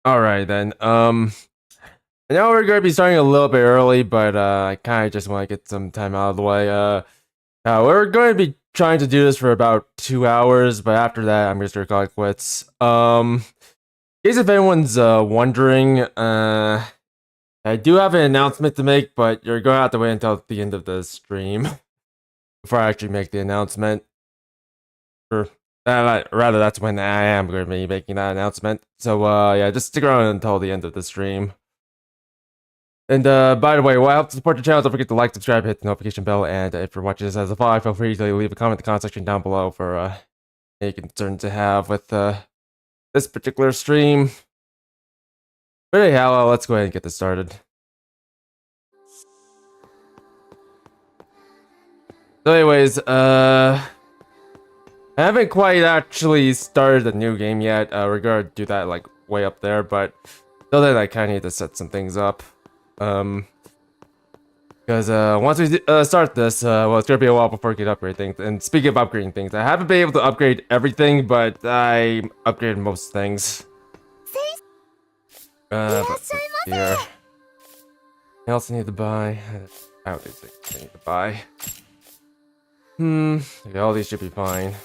Alright then. I know we're gonna be starting a little bit early, but I kinda just wanna get some time out of the way. We're going to be trying to do this for about 2 hours, but after that I'm just gonna call it quits. In case if anyone's wondering, I do have an announcement to make, but you're gonna have to wait until the end of the stream before I actually make the announcement. Or rather, that's when I am going to be making that announcement. So, yeah, just stick around until the end of the stream. And, by the way, while help to support the channel, don't forget to like, subscribe, hit the notification bell, and if you're watching this as a vlog, feel free to leave a comment in the comment section down below for, any concerns to have with, this particular stream. But anyhow, let's go ahead and get this started. So anyways, I haven't quite actually started a new game yet. We're gonna do that, like, way up there, but till then I kinda need to set some things up. Because once we start this, well, it's gonna be a while before we can upgrade things. And speaking of upgrading things, I haven't been able to upgrade everything, but I upgraded most things. But here. I also need to buy. I don't think I need to buy. Okay, all these should be fine.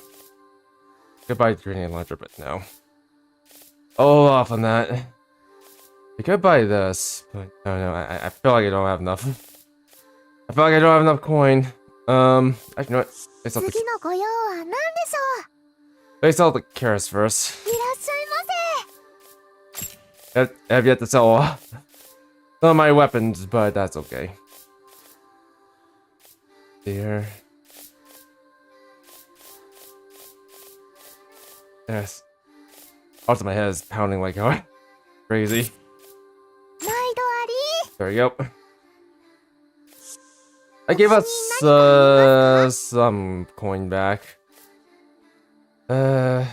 Could buy the grenade launcher, but no. Hold off on that. I could buy this, but no, I feel like I don't have enough. I feel like I don't have enough coin. Actually, you know what? Let's sell the carrots first. Have yet to sell some of my weapons, but that's okay. Here. Yes. Also, my head is pounding like crazy. There we go. I gave us some coin back. Actually,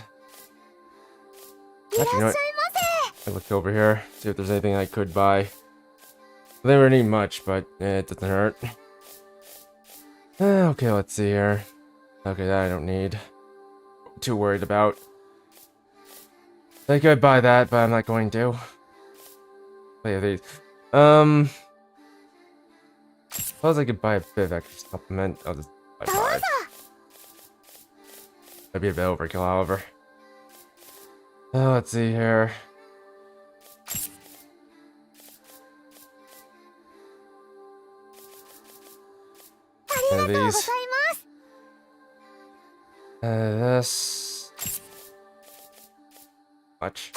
you know what? I look over here, see if there's anything I could buy. I don't really need much, but it doesn't hurt. Okay, let's see here. Okay, that I don't need. Too worried about. I could buy that, but I'm not going to. Play of these. Suppose I could buy a bit of extra supplement. I'll just buy 5. That'd be a bit overkill, however. Let's see here. These. This. Much.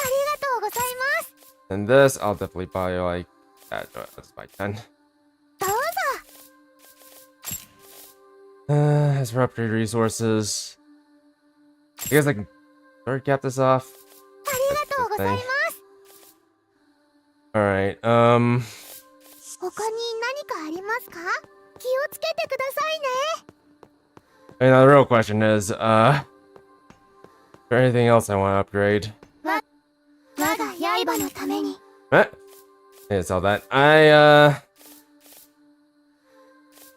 And this, I'll definitely buy like that. Let's buy 10. As for upgrade resources, I guess I can start cap this off. Alright, the real question is, is there anything else I want to upgrade? What? Yeah, sell that. I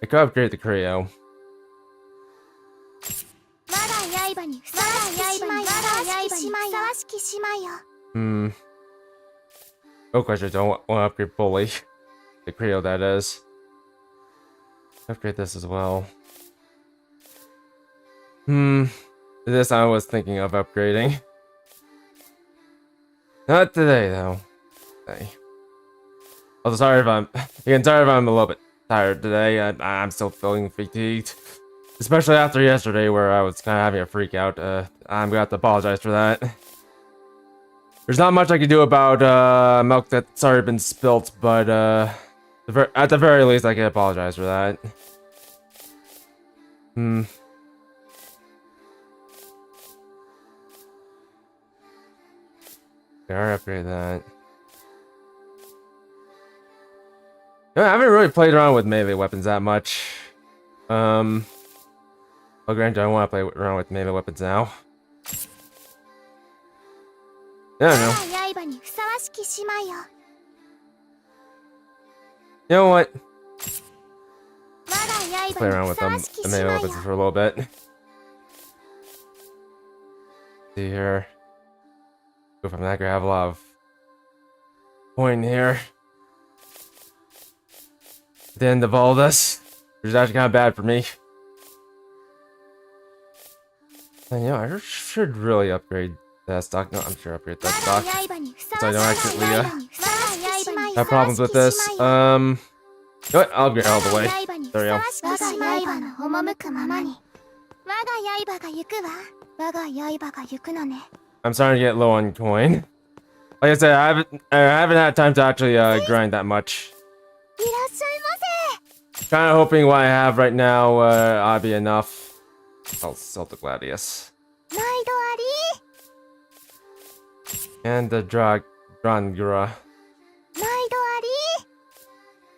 could upgrade the Creo. No question, I don't want to upgrade fully. The Creo, that is. Upgrade this as well. This I was thinking of upgrading. Not today, though. Today. Also, sorry if I'm a little bit tired today. I'm still feeling fatigued. Especially after yesterday where I was kind of having a freak out. I'm gonna have to apologize for that. There's not much I can do about milk that's already been spilt, but at the very least I can apologize for that. Okay, I'll upgrade that. I haven't really played around with melee weapons that much. Well, granted, I don't want to play around with melee weapons now. I don't know. You know what? Let's play around with the melee weapons for a little bit. See here. Go from that, I have a lot of point here. At the end of all this, which is actually kind of bad for me. And you know, I should really upgrade that stock. No, I'm sure upgrade that stock. So I don't actually have problems with this. You know what? I'll upgrade all the way. There we go. I'm starting to get low on coin. Like I said, I haven't had time to actually grind that much. Kind of hoping what I have right now ought to be enough. I'll sell the Gladius. And the Drangura.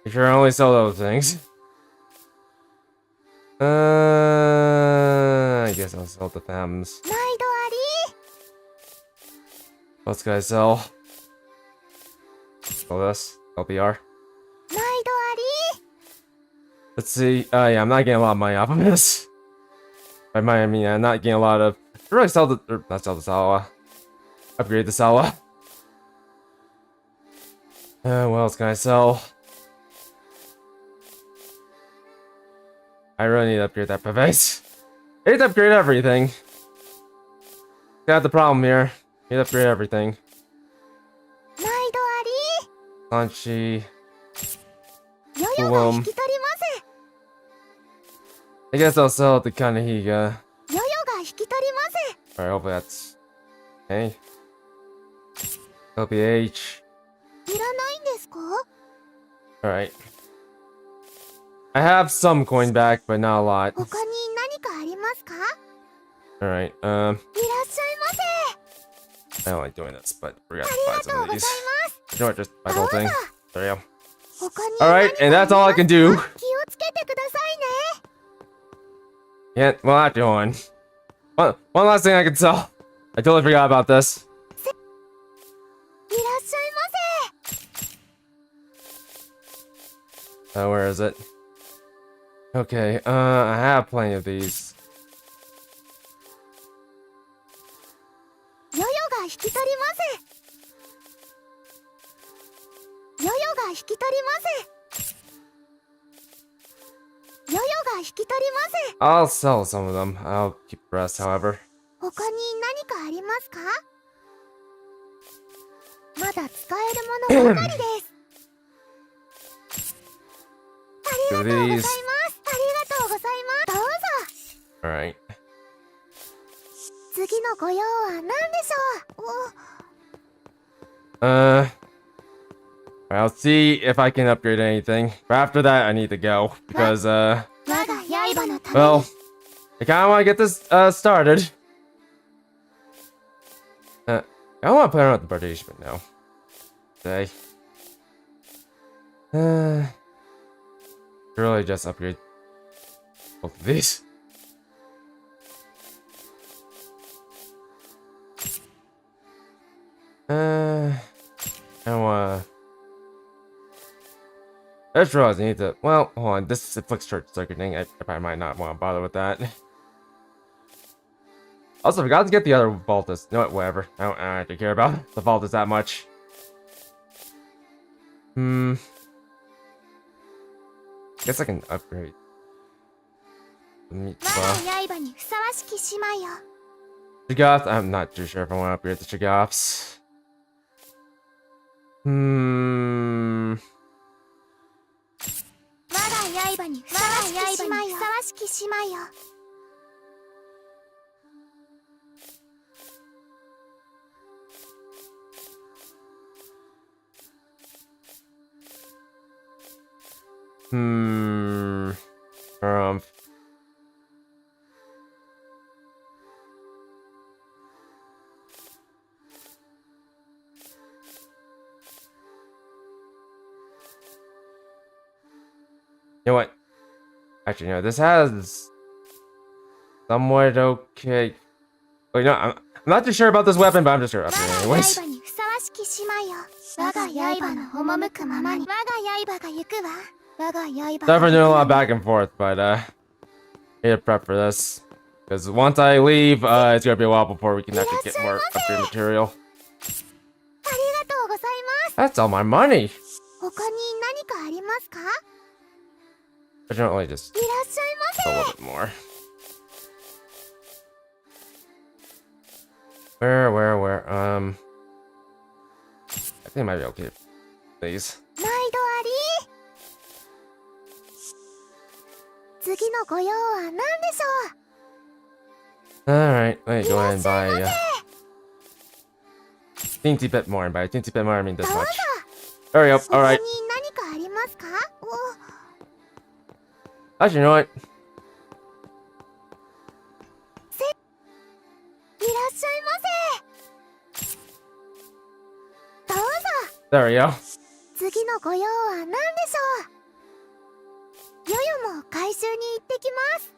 You sure I only sell those things? I guess I'll sell the Thems. What's gonna sell? Sell this. LPR. Let's see. Yeah, I'm not getting a lot of money off of this. By money, I mean I'm not getting a lot of. I should really sell the. Or not sell the Sawa. Upgrade the Sawa. What else can I sell? I really need to upgrade that Pavese. I need to upgrade everything. Got the problem here. Need to upgrade everything. Sanchi. Boom. I guess I'll sell the Kanahiga. Alright, hopefully that's... Okay. LPH. Alright. I have some coin back, but not a lot. Alright, I don't like doing this, but we're gonna buy some of these. You know what, just buy the whole thing. There you go. Alright, and that's all I can do. Yeah, well, actually, hold on. One last thing I can sell. I totally forgot about this. Where is it? Okay, I have plenty of these. I'll sell some of them. I'll keep the rest, however. Do these. Alright. I'll see if I can upgrade anything. But after that, I need to go. Because, well, I kinda wanna get this, started. I don't wanna play around with the British, but no. Today. Really just upgrade both of these. I don't wanna... I just realized I need to... Well, hold on. This afflicts short circuiting. I probably might not want to bother with that. Also, forgot to get the other Vaultus. You know what? Whatever. I don't actually care about the Vaultus that much. Guess I can upgrade. Shiggoth? I'm not too sure if I want to upgrade the Shiggoths. You know what? Actually, no, this has somewhat okay. Wait, no, I'm not too sure about this weapon, but I'm just sure up here anyways. Sorry for doing a lot of back and forth, but I need to prep for this. Because once I leave, it's gonna be a while before we can actually get more upgrade material. That's all my money. 他に何かありますか？ Fortunately, just いらっしゃい a ま little bit more. Where? I think it might be okay. Please. せ。毎度あり。次のご用は何でしょう？ Alright, let me go ahead and buy a teensy bit more. And by a teensy bit more, I mean this much. Hurry up, 他 alright. に何かありますか？ Actually, you know what? いらっしゃいませ。どうぞ。 There we go. 次のご用は何でしょう？ヨヨも回収に行ってきます。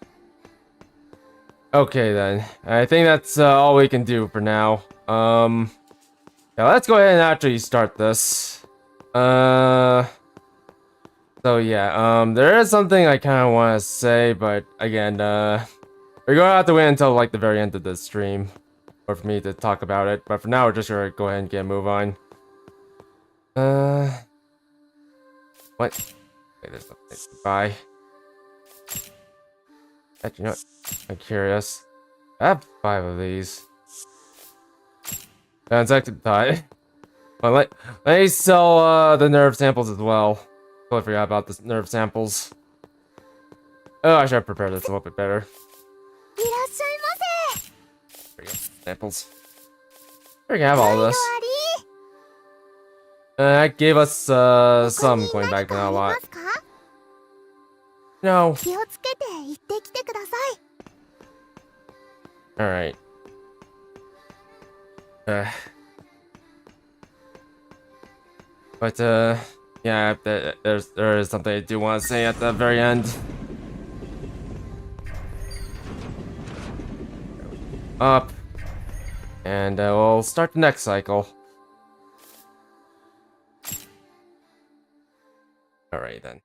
Okay then. I think that's all we can do for now. Yeah, let's go ahead and actually start this. So yeah, there is something I kind of want to say, but again, we're gonna have to wait until like the very end of the stream, or for me to talk about it. But for now, we're just gonna go ahead and get a move on. What? Okay, there's nothing. Bye. Actually, you know what? I'm curious. I have 5 of these. Insecticide. But let me sell the nerve samples as well. Totally forgot about the nerve samples. Oh, I should have prepared this a little bit better. いらっしゃいませ。 There we go. Samples. There we have all 毎度あ this. り。 That gave us 他 some に coin 何 back, か but あ not a りま lot. すか？ No. 気をつけて行ってきてください。 Alright. But yeah, there is something I do want to say at the very end. Up. And we'll start the next cycle. Alright then.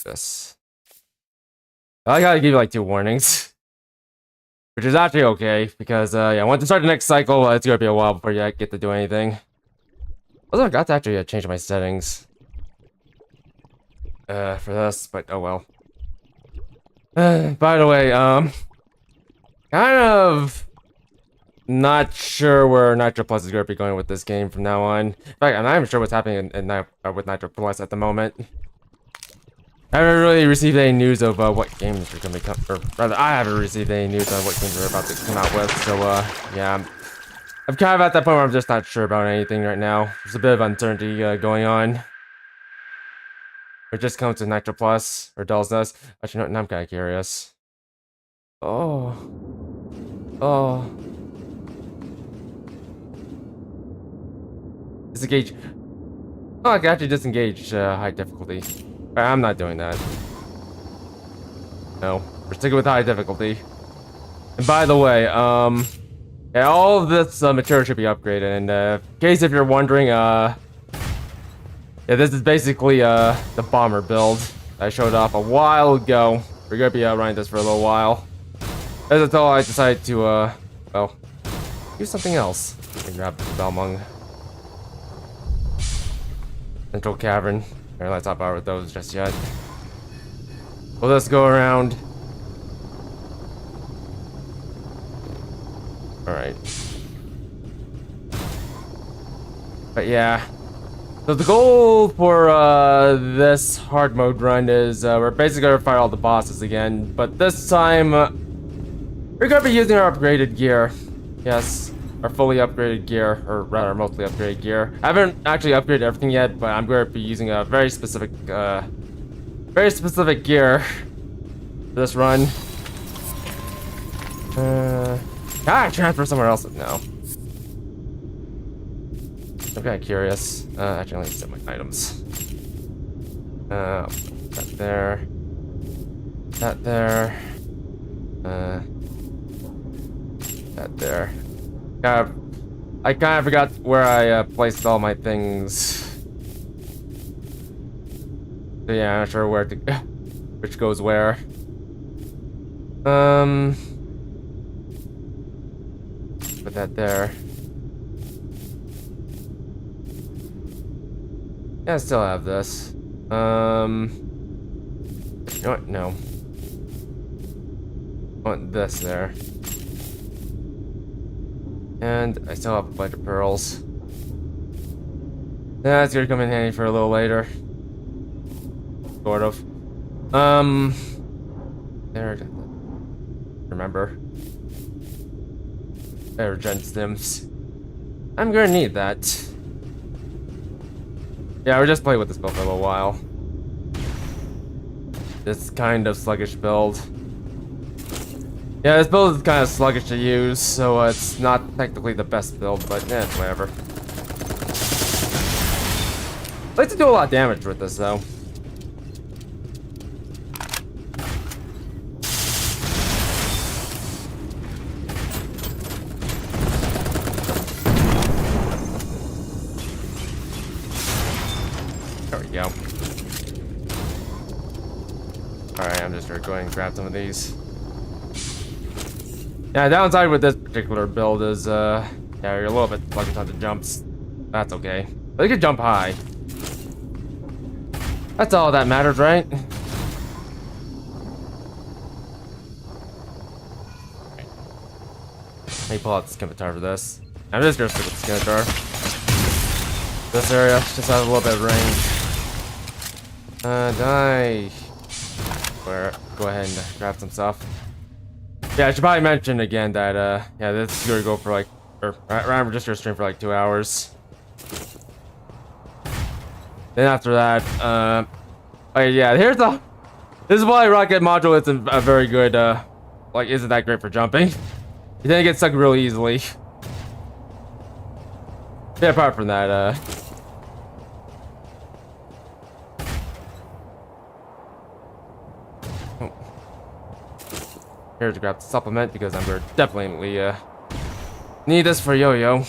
This. I gotta give you like 2 warnings. Which is actually okay, because yeah, once I start the next cycle, it's gonna be a while before you get to do anything. Also, I got to actually change my settings. For this, but oh well. By the way, kind of not sure where Nitro Plus is gonna be going with this game from now on. In fact, I'm not even sure what's happening with Nitro Plus at the moment. I haven't really received any news of what games are gonna be coming, or rather, I haven't received any news on what games they're about to come out with. So, yeah, I'm kind of at that point where I'm just not sure about anything right now. There's a bit of uncertainty going on. It just comes to Nitro Plus or Doll's Nest. Actually, no, now I'm kind of curious. Oh. Disengage. Oh, I can actually disengage high difficulty. I'm not doing that. No, we're sticking with high difficulty. And by the way, yeah, all of this material should be upgraded. And in case if you're wondering, yeah, this is basically the bomber build I showed off a while ago. We're gonna be running this for a little while. As until I decided to well, do something else. And grab the Belmung. Central Cavern. Alright, let's not bother with those just yet. Well, let's go around. Alright. But yeah. So the goal for this hard mode run is we're basically gonna fight all the bosses again, but this time we're gonna be using our upgraded gear. Yes, our fully upgraded gear, or rather mostly upgraded gear. I haven't actually upgraded everything yet, but I'm going to be using a very specific gear for this run. Can I transfer somewhere else? No. I'm kind of curious. Actually, let me set my items. That there. That there. That there. I kind of forgot where I placed all my things. So yeah, I'm not sure where to go, which goes where. Put that there. Yeah, I still have this. You know what? No. I want this there. And I still have a bunch of pearls. That's gonna come in handy for a little later. Sort of. There. Remember. There, gen stims. I'm gonna need that. Yeah, we're just playing with this build for a little while. This kind of sluggish build. Yeah, this build is kind of sluggish to use, so it's not technically the best build, but yeah, whatever. I like to do a lot of damage with this, though. There we go. Alright, I'm just gonna go ahead and grab some of these. Yeah, downside with this particular build is, yeah, you're a little bit sluggish on the jumps. That's okay. But you can jump high. That's all that matters, right? Let me pull out the scimitar for this. I'm just gonna stick with the scimitar. This area just has a little bit of range. Die. Go ahead and grab some stuff. Yeah, I should probably mention again that, yeah, this is gonna go for like, or I'm just gonna stream for like 2 hours. Then after that, okay, yeah, this is why rocket module isn't a very good, like, isn't that great for jumping. You then get stuck really easily. Yeah, apart from that, oh. Here to grab the supplement because I'm gonna definitely, need this for yo-yo.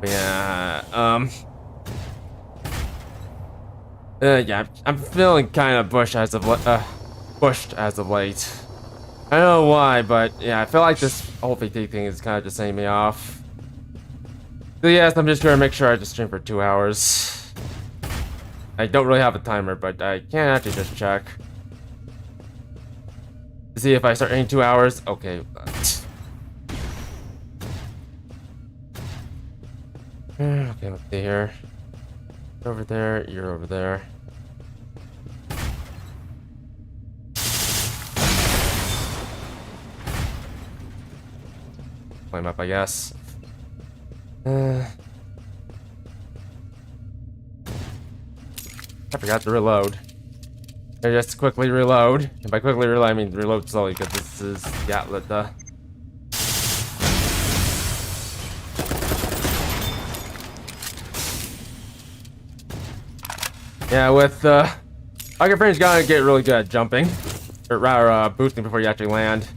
Yeah, yeah, I'm feeling kind of bushed as of late. I don't know why, but yeah, I feel like this whole fatigue thing is kind of just setting me off. So yes, I'm just gonna make sure I just stream for 2 hours. I don't really have a timer, but I can actually just check to see if I start hitting 2 hours. Okay. Okay, let's see here. You're over there, you're over there. Climb up, I guess. I forgot to reload. I just quickly reload. And by quickly reload, I mean reload slowly because this is the outlet. Yeah, with Rocket Frame's gotta get really good at jumping, or rather boosting before you actually land.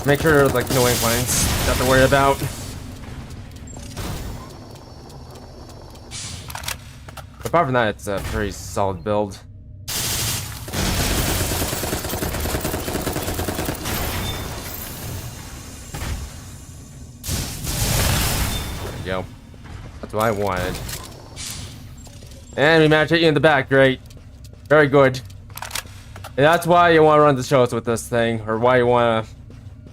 Make sure there's like no inclines you have to worry about. Apart from that, it's a pretty solid build. There we go. That's what I wanted. And we managed to hit you in the back. Great. Very good. And that's why you want to run the shows with this thing, or why you want to.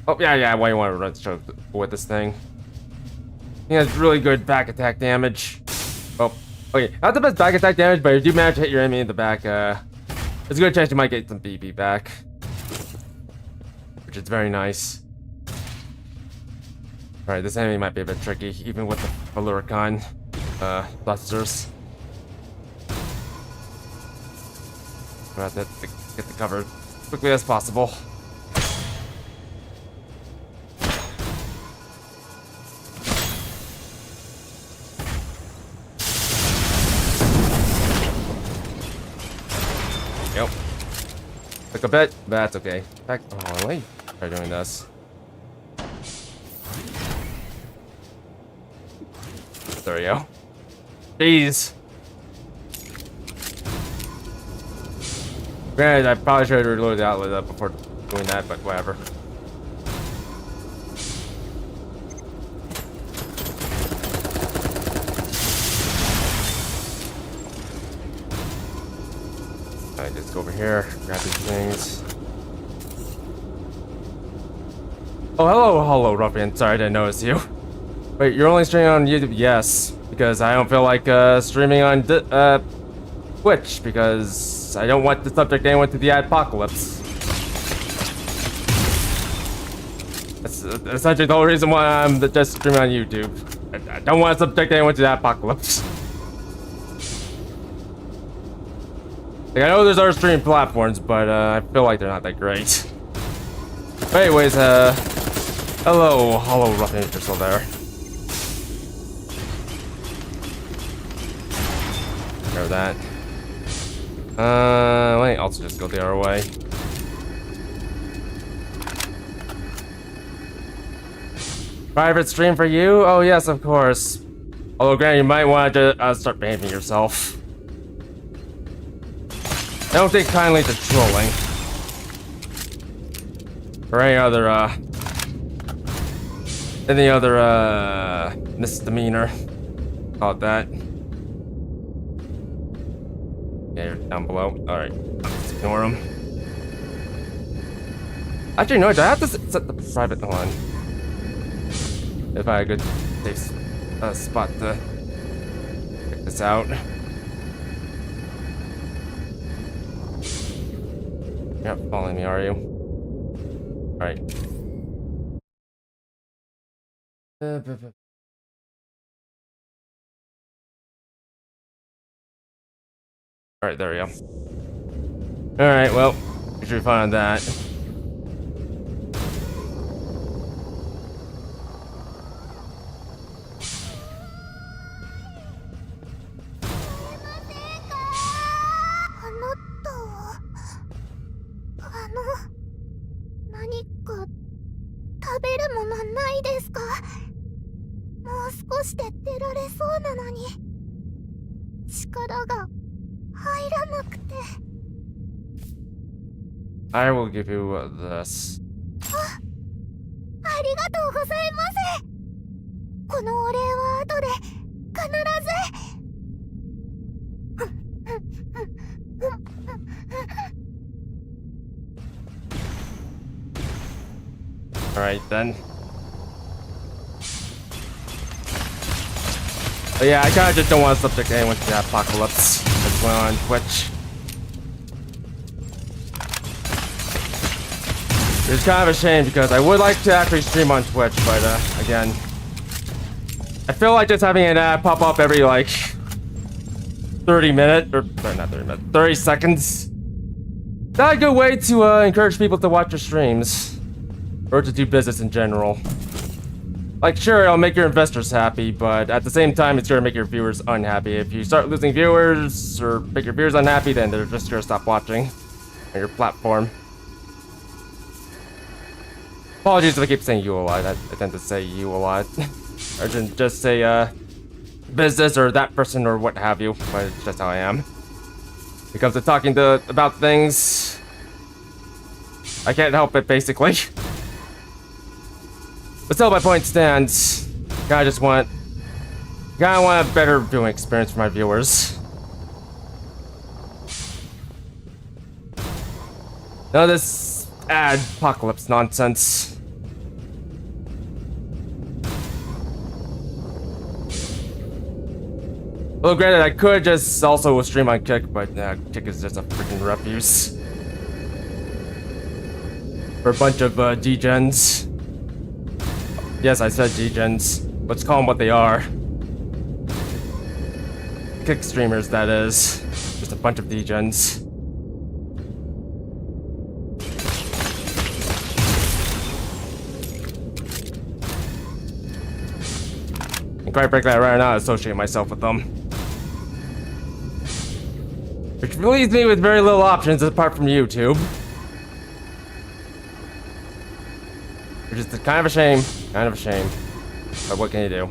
Oh yeah, why you want to run the show with this thing? It has really good back attack damage. Oh, okay, not the best back attack damage, but if you do manage to hit your enemy in the back, there's a good chance you might get some BP back, which is very nice. Alright, this enemy might be a bit tricky, even with the Valuricon blasters. I'm gonna have to get the cover as quickly as possible. Yep. Took a bit, but that's okay. Back. Oh wait, try doing this. There we go. Jeez. Granted, I probably should have reloaded the outlet up before doing that, but whatever. I just go over here, grab these things. Oh, hello, Ruffian. Sorry, I didn't notice you. Wait, you're only streaming on YouTube? Yes, because I don't feel like streaming on Twitch, because I don't want to subject anyone to the apocalypse. That's essentially the whole reason why I'm just streaming on YouTube. I don't want to subject anyone to the apocalypse. Like, I know there's other streaming platforms, but I feel like they're not that great. But anyways, hello, Ruffian, if you're still there. Grab that. Wait, also just go the other way. Private stream for you? Oh yes, of course. Although, granted, you might want to start behaving yourself. I don't take kindly to trolling. Or any other misdemeanor. Call it that. Yeah, you're down below. Alright, let's ignore him. Actually, no, do I have to set the private one? If I had a good safe spot to check this out. You're not following me, are you? Alright. Alright, there we go. Alright, well, we should find that. I will give you this. Alright then. But yeah, I kinda just don't want to subject anyone to the apocalypse that's going on Twitch. It's kind of a shame because I would like to actually stream on Twitch, but again, I feel like just having an ad pop up every like 30 minutes, or sorry, not 30 minutes, 30 seconds. Not a good way to encourage people to watch your streams or to do business in general. Like, sure, it'll make your investors happy, but at the same time, it's gonna make your viewers unhappy. If you start losing viewers or make your viewers unhappy, then they're just gonna stop watching on your platform. Apologies if I keep saying you a lot. I tend to say you a lot. Or just say business or that person or what have you, but it's just how I am. When it comes to talking about things, I can't help it, basically. But still, my point stands. I just want a better viewing experience for my viewers. None of this apocalypse nonsense. Well, granted, I could just also stream on Kick, but Kick is just a freaking refuse for a bunch of degens. Yes, I said degens. Let's call them what they are. Kick streamers, that is. Just a bunch of degens. And quite frankly, I'd rather not associate myself with them. Which leaves me with very little options apart from YouTube. Which is kind of a shame. Kind of a shame. But what can you do?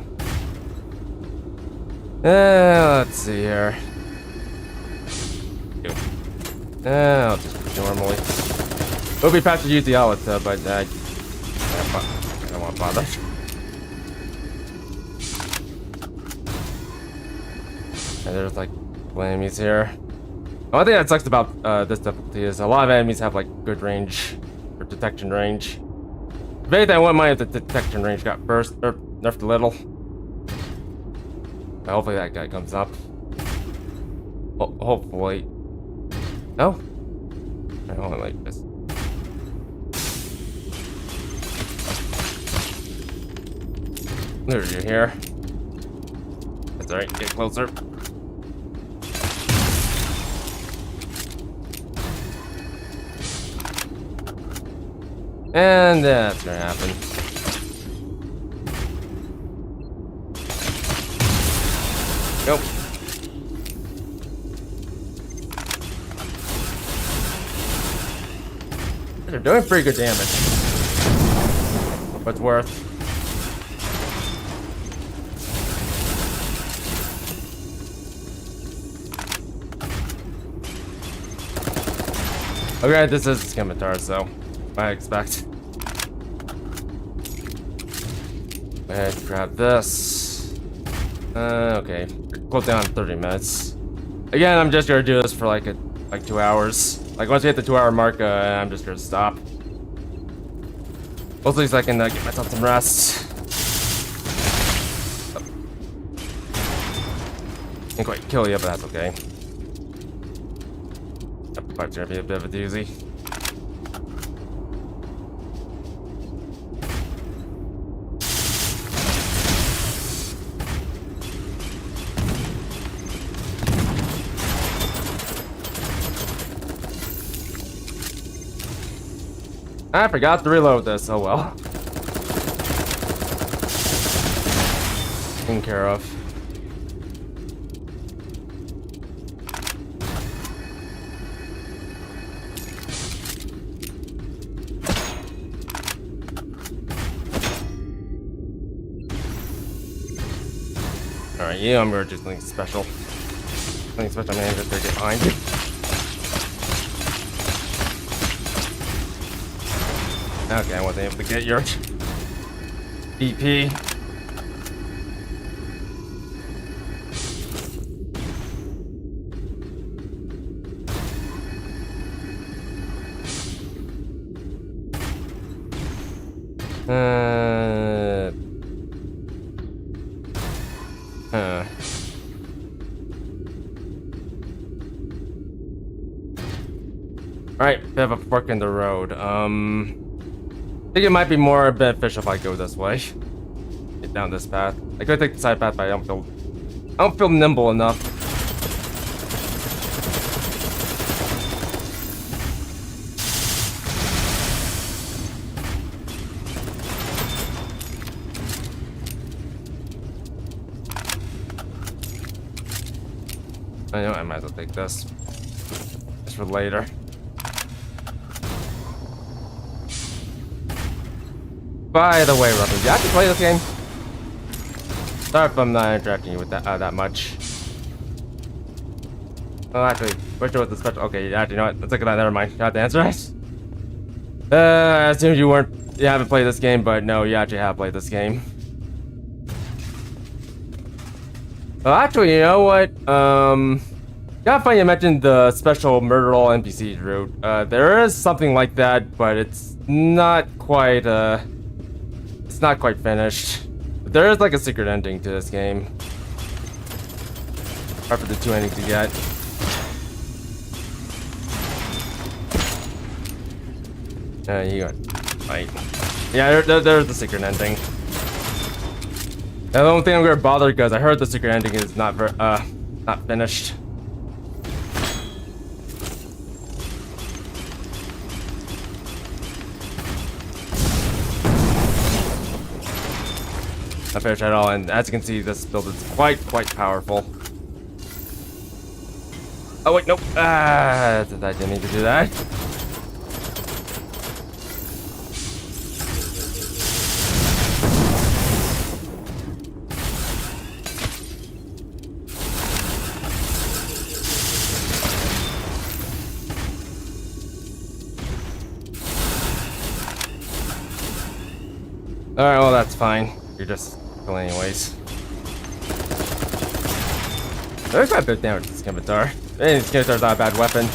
Let's see here. I'll just do normally. It would be faster to use the Alita, but I don't want to bother. And there's like enemies here. One thing that sucks about this difficulty is a lot of enemies have like good range or detection range. If anything, I wouldn't mind if the detection range got burst or nerfed a little. But hopefully that guy comes up. Hopefully. No? I don't like this. There, you're here. That's alright, get closer. And that's gonna happen. Nope. They're doing pretty good damage. What's worth? Okay, this is Scimitar, so I expect. Let's grab this. Okay, close down 30 minutes. Again, I'm just gonna do this for like 2 hours. Like once we hit the 2 hour mark, I'm just gonna stop. Mostly so I can get myself some rest. Didn't quite kill you, but that's okay. That fight's gonna be a bit of a doozy. I forgot to reload this, oh well. Taken care of. Alright, yeah, I'm gonna do something special. Something special, man, just gonna get behind you. Okay, I wasn't able to get your EP. Alright, bit of a fork in the road. I think it might be more beneficial if I go this way. Get down this path. I could take the side path, but I don't feel nimble enough. I know I might as well take this. Just for later. By the way, Ruffin, do you actually play this game? Sorry if I'm not interacting you with that much. Oh, actually, which was the special? Okay, actually, you know what? Let's look at that. Never mind. You have to answer it. I assumed you haven't played this game, but no, you actually have played this game. Well, actually, you know what? Yeah, funny you mentioned the special murder all NPCs route. There is something like that, but it's not quite finished. But there is like a secret ending to this game. Hard for the 2 endings to get. You got fight. Yeah, there's the secret ending. The only thing I'm gonna bother because I heard the secret ending is not finished. Not finished at all, and as you can see, this build is quite powerful. Oh wait, nope. I didn't need to do that. Alright, well that's fine. You're just killing anyways. There's quite a bit of damage to Scimitar. Hey, Skimitar's not a bad weapon.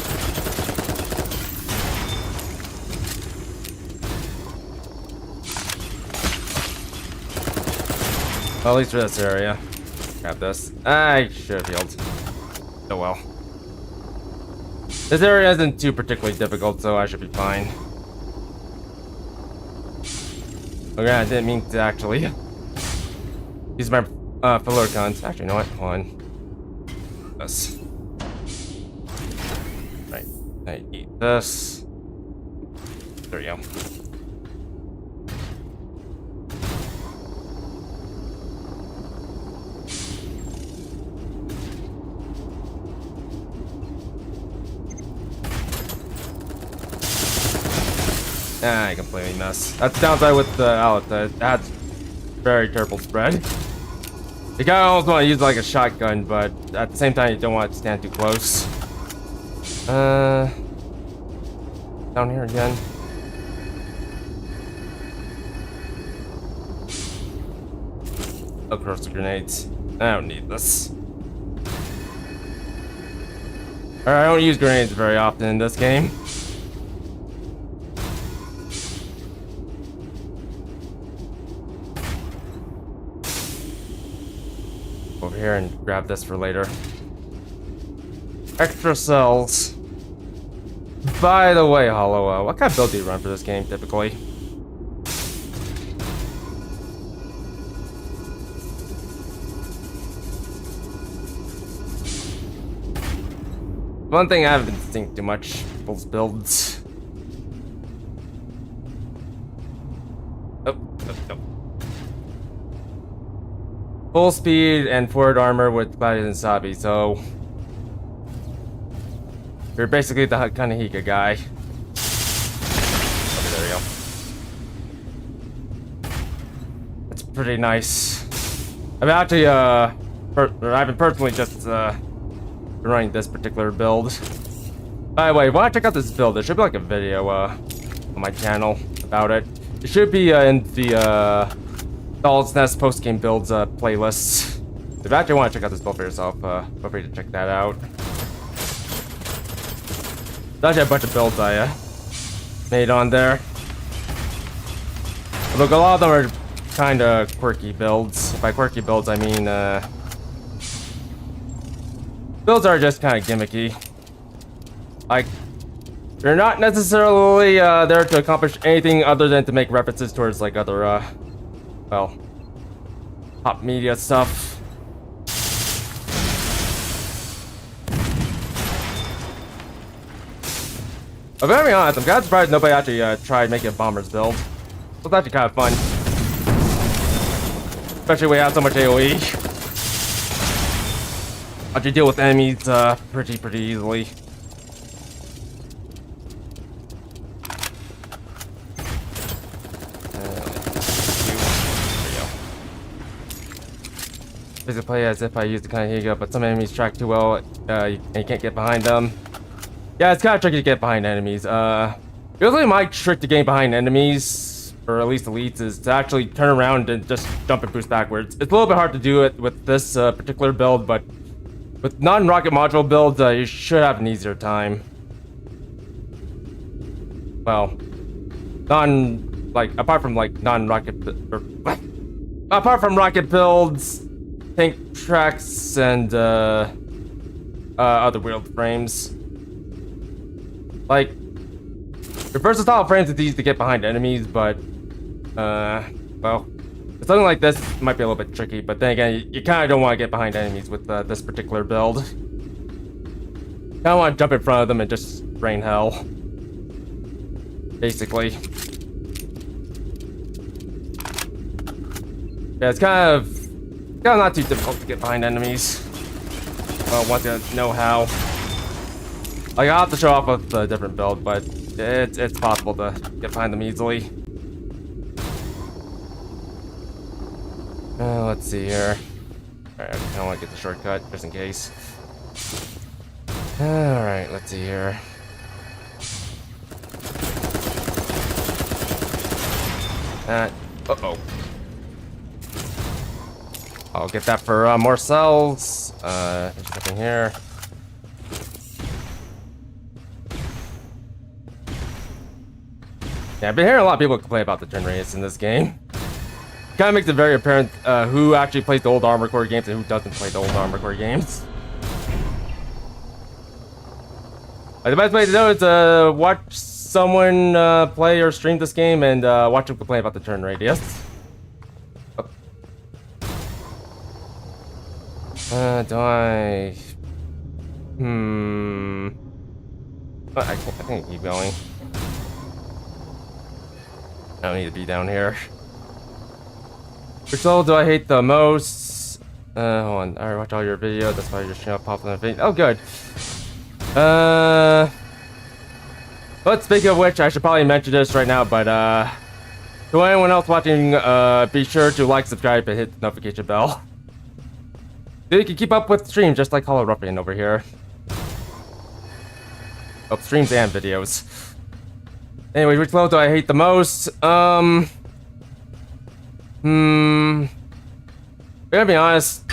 Well, at least for this area. Grab this. I should have healed. Oh well. This area isn't too particularly difficult, so I should be fine. Okay, I didn't mean to actually use my filler guns. Actually, you know what? Hold on. This. Right. I eat this. There we go. I completely missed. That's the downside with the Outlet. It has very terrible spread. You kind of almost want to use like a shotgun, but at the same time, you don't want to stand too close. Down here again. Across the grenades. I don't need this. Alright, I don't use grenades very often in this game. Over here and grab this for later. Extra cells. By the way, Hollow, what kind of build do you run for this game typically? One thing I haven't been thinking too much, people's builds. Oh. Full speed and forward armor with Gladius and Sabi, so you're basically the Kanehika guy. Okay, there we go. That's pretty nice. I've actually, I've been personally just been running this particular build. By the way, why don't you check out this build? There should be like a video on my channel about it. It should be in the Doll's Nest post-game builds playlist. If you actually want to check out this build for yourself, feel free to check that out. There's actually a bunch of builds I made on there. Look, a lot of them are kind of quirky builds. By quirky builds, I mean builds are just kind of gimmicky. Like, they're not necessarily there to accomplish anything other than to make references towards like other well, pop media stuff. But to be honest, I'm kind of surprised nobody actually tried making a bomber's build. It's actually kind of fun. Especially when you have so much AoE. You deal with enemies pretty easily. Basically play as if I used the Kanehika, but some enemies track too well, and you can't get behind them. Yeah, it's kind of tricky to get behind enemies. Usually my trick to getting behind enemies, or at least elites, is to actually turn around and just jump and boost backwards. It's a little bit hard to do it with this particular build, but with non-rocket module builds, you should have an easier time. Well, apart from like non-rocket, apart from rocket builds, tank tracks, and other wheeled frames. Like, your versatile frames, it's easy to get behind enemies, but well, with something like this, it might be a little bit tricky. But then again, you kind of don't want to get behind enemies with this particular build. You kind of want to jump in front of them and just rain hell, basically. Yeah, it's kind of not too difficult to get behind enemies. Well, once you know how. Like, I'll have to show off with a different build, but it's possible to get behind them easily. Let's see here. Alright, I kind of want to get the shortcut, just in case. Alright, let's see here. Uh-oh. I'll get that for more cells. There's nothing here. Yeah, I've been hearing a lot of people complain about the turn radius in this game. Kind of makes it very apparent who actually plays the old Armored Core games and who doesn't play the old Armored Core games. Like, the best way to know is to watch someone play or stream this game and watch them complain about the turn radius. Do I... I think I keep going. I don't need to be down here. Which level do I hate the most? Hold on. I already watched all your videos. That's why your channel popped on the video. Oh, good. But speaking of which, I should probably mention this right now, but to anyone else watching, be sure to like, subscribe, and hit the notification bell. So you can keep up with streams just like Hollow Ruffian over here. Oh, streams and videos. Anyway, which level do I hate the most? I'm gonna be honest.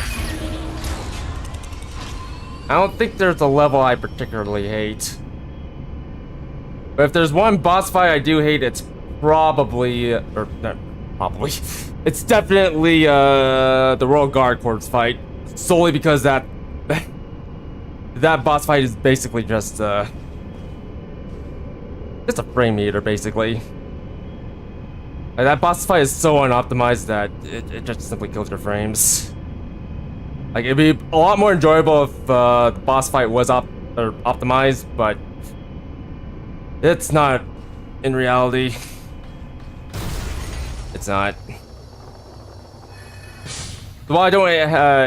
I don't think there's a level I particularly hate. But if there's one boss fight I do hate, it's probably, it's definitely the Royal Guard Corps fight. Solely because that boss fight is basically just a frame eater, basically. Like, that boss fight is so unoptimized that it just simply kills your frames. Like, it'd be a lot more enjoyable if the boss fight was optimized, but it's not in reality. It's not. While I don't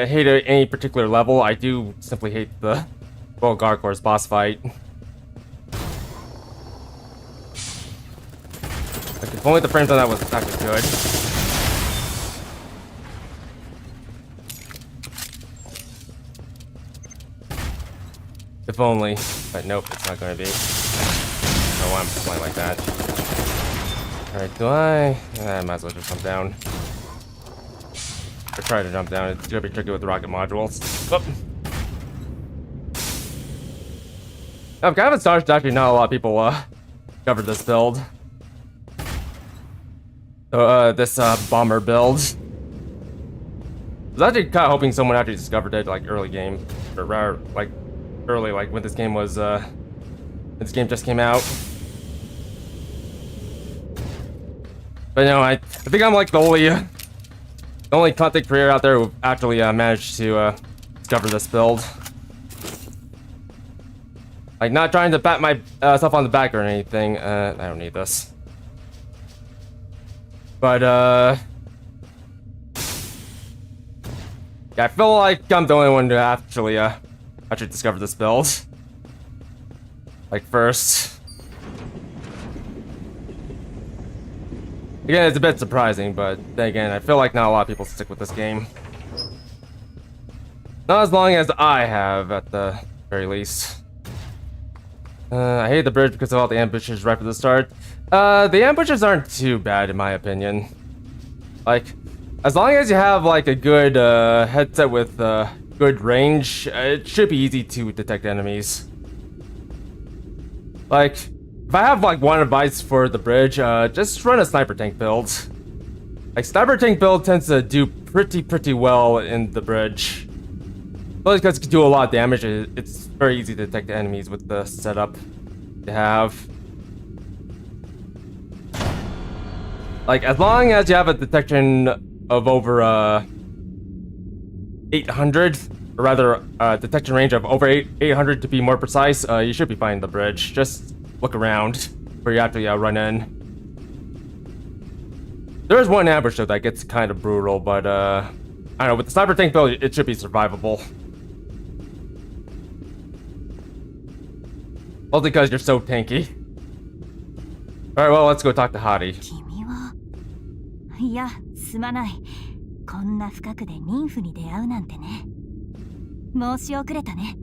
hate any particular level, I do simply hate the Royal Guard Corps boss fight. Like, if only the frames on that was actually good. If only. But nope, it's not going to be. No, I'm playing like that. Alright, do I might as well just jump down. Or try to jump down. It's gonna be tricky with the rocket modules. Oh. I'm kind of astonished that actually not a lot of people covered this build. This bomber build. I was actually kind of hoping someone actually discovered it like early game, or rather like early, like when this game was this game just came out. But you know, I think I'm like the only content creator out there who actually managed to discover this build. Like, not trying to pat myself on the back or anything. I don't need this. But yeah, I feel like I'm the only one to actually discover this build. Like, first. Again, it's a bit surprising, but then again, I feel like not a lot of people stick with this game. Not as long as I have, at the very least. I hate the bridge because of all the ambushes right from the start. The ambushes aren't too bad in my opinion. Like, as long as you have like a good headset with good range, it should be easy to detect enemies. Like, if I have like one advice for the bridge, just run a sniper tank build. Like, sniper tank build tends to do pretty well in the bridge. Well, because it can do a lot of damage, it's very easy to detect the enemies with the setup you have. Like, as long as you have a detection of over 800, or rather, detection range of over 800 to be more precise, you should be fine in the bridge. Just look around where you actually run in. There is one ambush though that gets kind of brutal, but I don't know, with the sniper tank build, it should be survivable. All because you're so tanky. Alright, well, let's go talk to Hottie. 君は、いや、すまない。こんな深くで妊婦に出会うなんてね。申し遅れたね。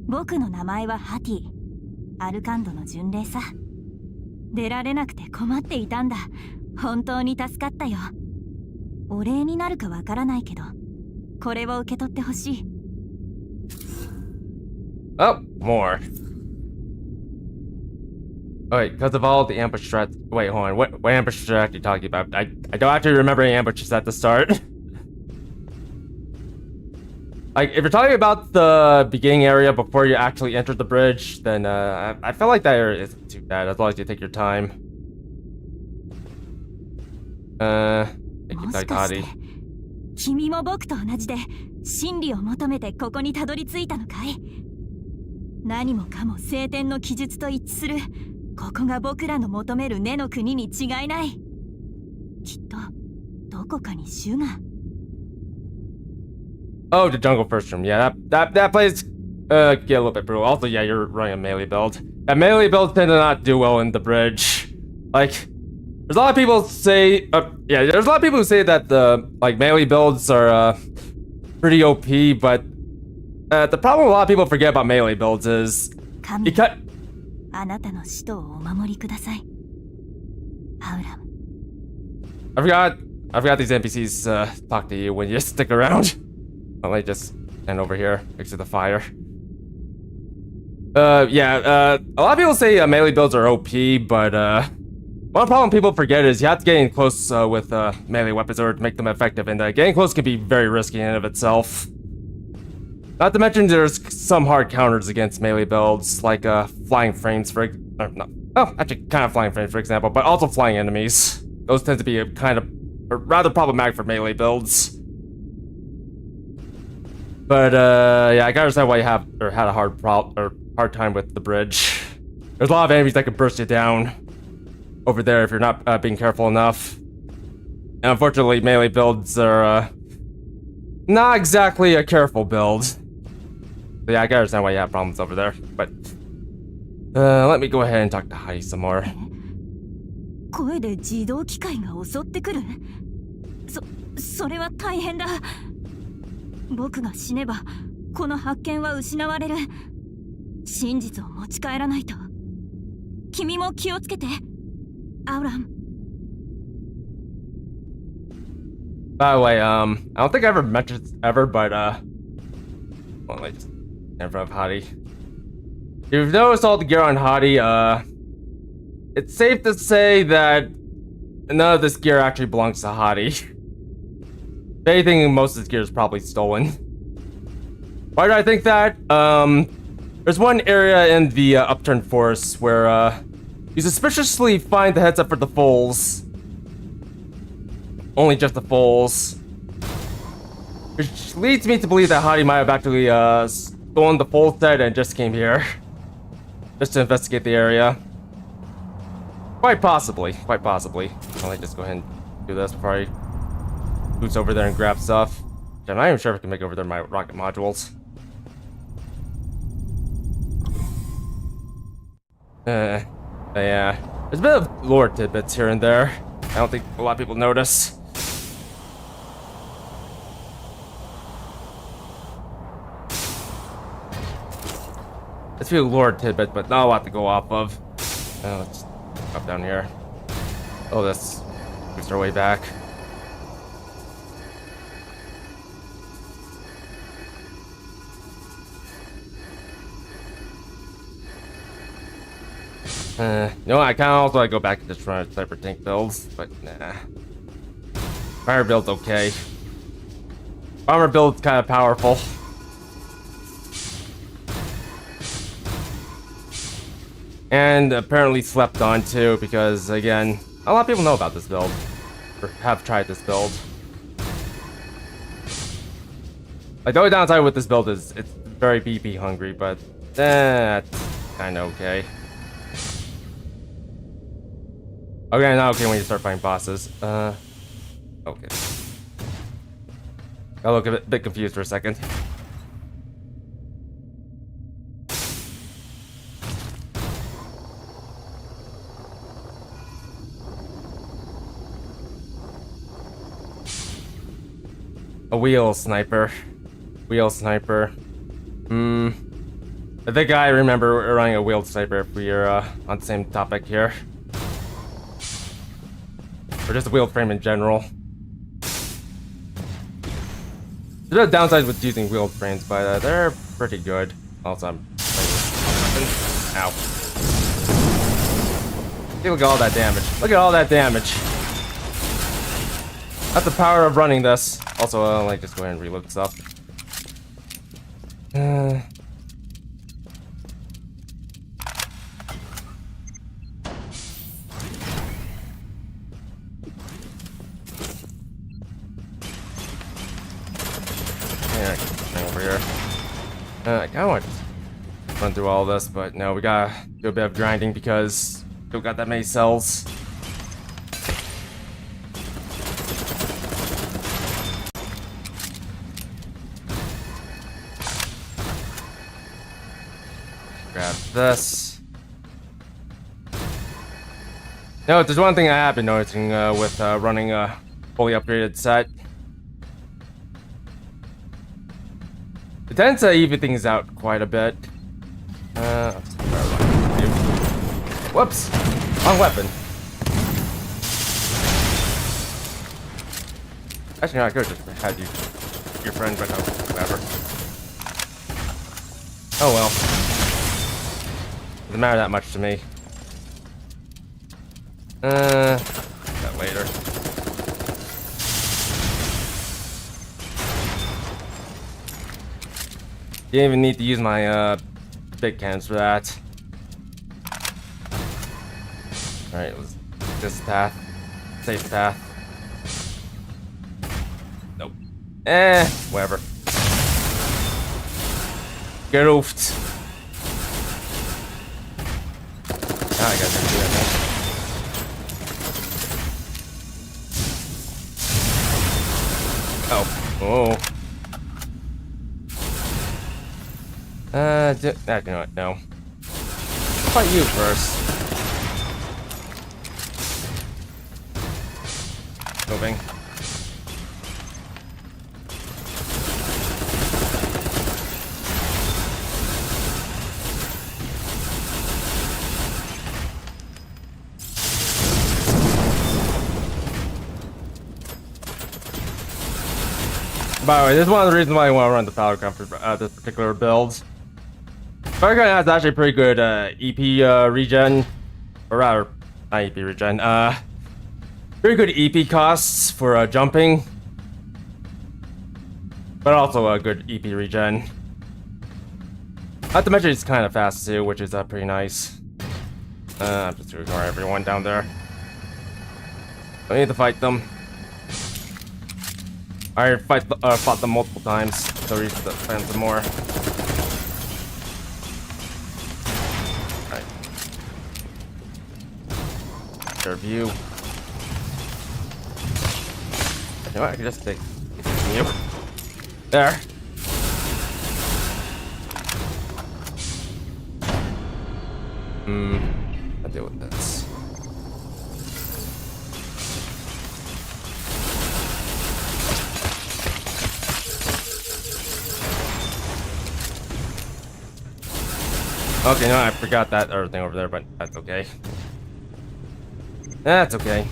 僕の名前はハティ。アルカンドの巡礼さ。出られなくて困っていたんだ。本当に助かったよ。お礼になるかわからないけど、これを受け取ってほしい。Oh, more. Oh, wait, because of all the ambush threats. Wait, hold on. What ambush strat are you talking about? I don't actually remember any ambushes at the start. Like, if you're talking about the beginning area before you actually enter the bridge, then I feel like that area isn't too bad as long as you take your time. Thank you, もしかして君も僕と同じで真理を求めてここにたどり着いたのかい？何もかも聖典の記述と一致する。ここが僕らの求める根の国に違いない。きっとどこかに主が。Oh, the jungle first room. Yeah, that place get a little bit brutal. Also, yeah, you're running a melee build. Yeah, melee builds tend to not do well in the bridge. Like, there's a lot of people say, there's a lot of people who say that the melee builds are pretty OP, but the problem a lot of people forget about melee builds is you cut. あなたの使徒をお守りください。アウラム。I forgot these NPCs talk to you when you stick around. Let me just stand over here next to the fire. A lot of people say melee builds are OP, but one problem people forget is you have to get in close with melee weapons in order to make them effective, and getting close can be very risky in and of itself. Not to mention there's some hard counters against melee builds, like flying frames for flying frames for example, but also flying enemies. Those tend to be rather problematic for melee builds. But I can understand why you had a hard time with the bridge. There's a lot of enemies that can burst you down over there if you're not being careful enough. And unfortunately, melee builds are not exactly a careful build. So yeah, I can understand why you have problems over there. But let me go ahead and talk to Hai some more. 声で自動機械が襲ってくる？それは大変だ。僕が死ねばこの発見は失われる。真実を持ち帰らないと。君も気をつけて、アウラン。By the way, I don't think I ever mentioned this ever, but well, let me just in front of Hadi. If you've noticed all the gear on Hadi, it's safe to say that none of this gear actually belongs to Hadi. If anything, most of this gear is probably stolen. Why do I think that? There's one area in the upturned forest where you suspiciously find the headset for the foals. Only just the foals. Which leads me to believe that Hadi might have actually stolen the foal set and just came here. Just to investigate the area. Quite possibly. Let me just go ahead and do this before I boots over there and grab stuff. I'm not even sure if I can make over there my rocket modules. Yeah. There's a bit of lore tidbits here and there. I don't think a lot of people notice. It's a few lore tidbits, but not a lot to go off of. Let's up down here. Oh, this boost our way back. You know what, I kinda also like go back and just run a sniper tank builds, but nah. Fire build's okay. Armor build's kinda powerful. And apparently slept on too, because again, a lot of people know about this build. Or have tried this build. Like, the only downside with this build is it's very BP hungry, but that's kinda okay. Okay, not okay when you start fighting bosses. Okay. I look a bit confused for a second. A wheel sniper. I think I remember running a wheeled sniper if we're on the same topic here. Or just a wheeled frame in general. There's a downside with using wheeled frames, but they're pretty good. Also, I'm playing with weapons. Ow. Look at all that damage. Look at all that damage. That's the power of running this. Also, like, just go ahead and reload stuff. Yeah, over here. I kinda want to run through all this, but no, we gotta do a bit of grinding because still got that many cells. Grab this. No, there's one thing I have been noticing with running a fully upgraded set. It tends to even things out quite a bit. Whoops! Wrong weapon. Actually, no, I could have just had you, your friend, but no, whatever. Oh well. Doesn't matter that much to me. That later. Didn't even need to use my big cannons for that. Alright, let's this path. Safe path. Nope. Whatever. Get oofed. Ah, I gotta do that thing. Oh. You know what? No. Fight you first. Moving. By the way, this is one of the reasons why I want to run the powder gun for this particular build. Powder gun has actually pretty good EP regen, or rather, not EP regen. Pretty good EP costs for jumping, but also a good EP regen. Not to mention it's kind of fast too, which is pretty nice. I'm just gonna ignore everyone down there. I need to fight them. I fought them multiple times, so we find some more. Alright. Their view. You know what, I can just take you. There. I'll deal with this. Okay, no, I forgot that other thing over there, but that's okay. That's okay.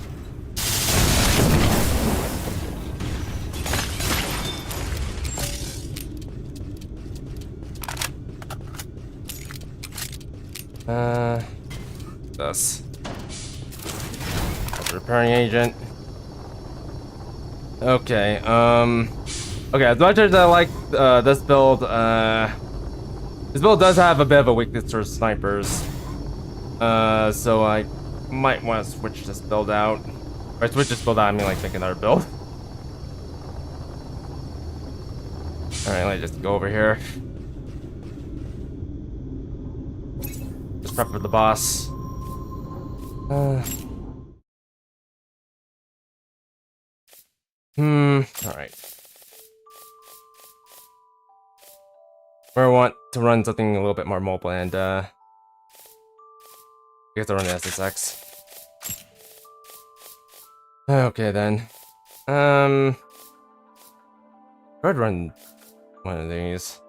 This. Repairing agent. Okay, okay, as much as I like this build, this build does have a bit of a weakness for snipers. So I might want to switch this build out. By switch this build out, I mean like make another build. Alright, let me just go over here. Just prep for the boss. Alright. Or I want to run something a little bit more mobile and I guess I'll run the SSX. Okay then. I'd run one of these.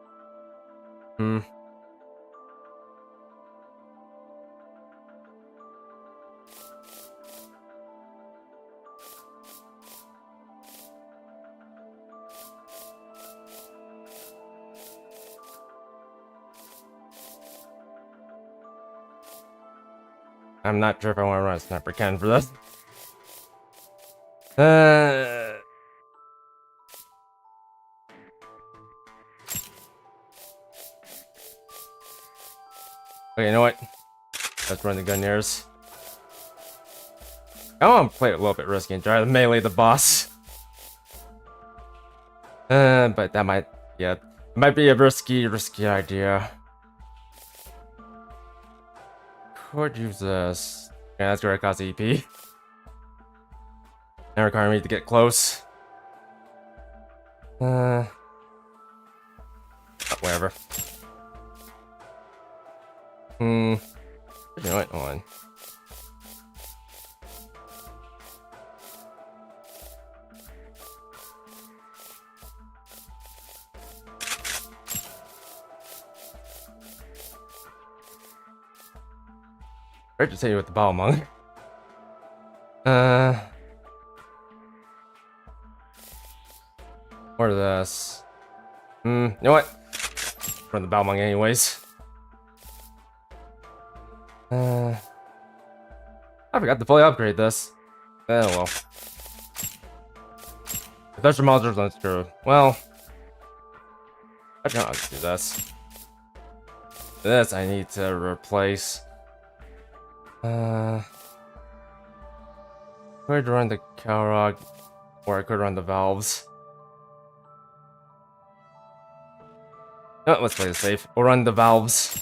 I'm not sure if I want to run a sniper cannon for this. Okay, you know what? Let's run the Gunniers. I want to play it a little bit risky and try to melee the boss. But that might be a risky idea. Could use this. Yeah, that's gonna cost EP. Now require me to get close. Whatever. You know what? Hold on. I just hit you with the ball monk. Or this. You know what? Run the Balmung anyways. I forgot to fully upgrade this. Oh well. If there's some monsters on screw. Well, I don't know how to do this. This I need to replace. Could run the Calrog, or I could run the valves. No, let's play it safe. We'll run the valves.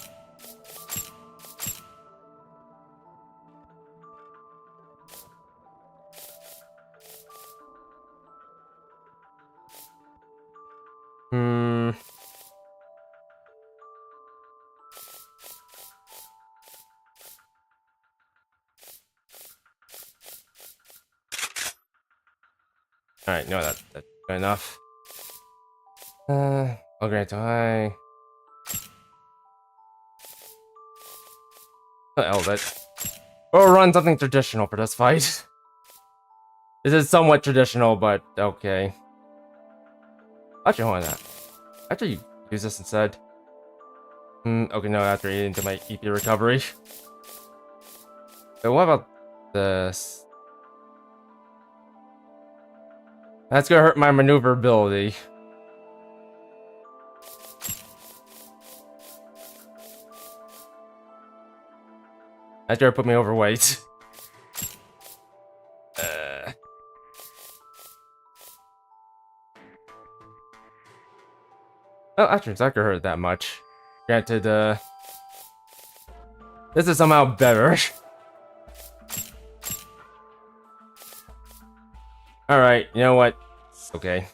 Alright, no, that's good enough. Okay, so I... What the hell is it? We'll run something traditional for this fight. This is somewhat traditional, but okay. Actually, hold on that. Actually, use this instead. Okay, no, after eating into my EP recovery. So what about this? That's gonna hurt my maneuverability. That's gonna put me overweight. Oh, actually, it's not gonna hurt that much. Granted, this is somehow better. Alright, you know what? Okay.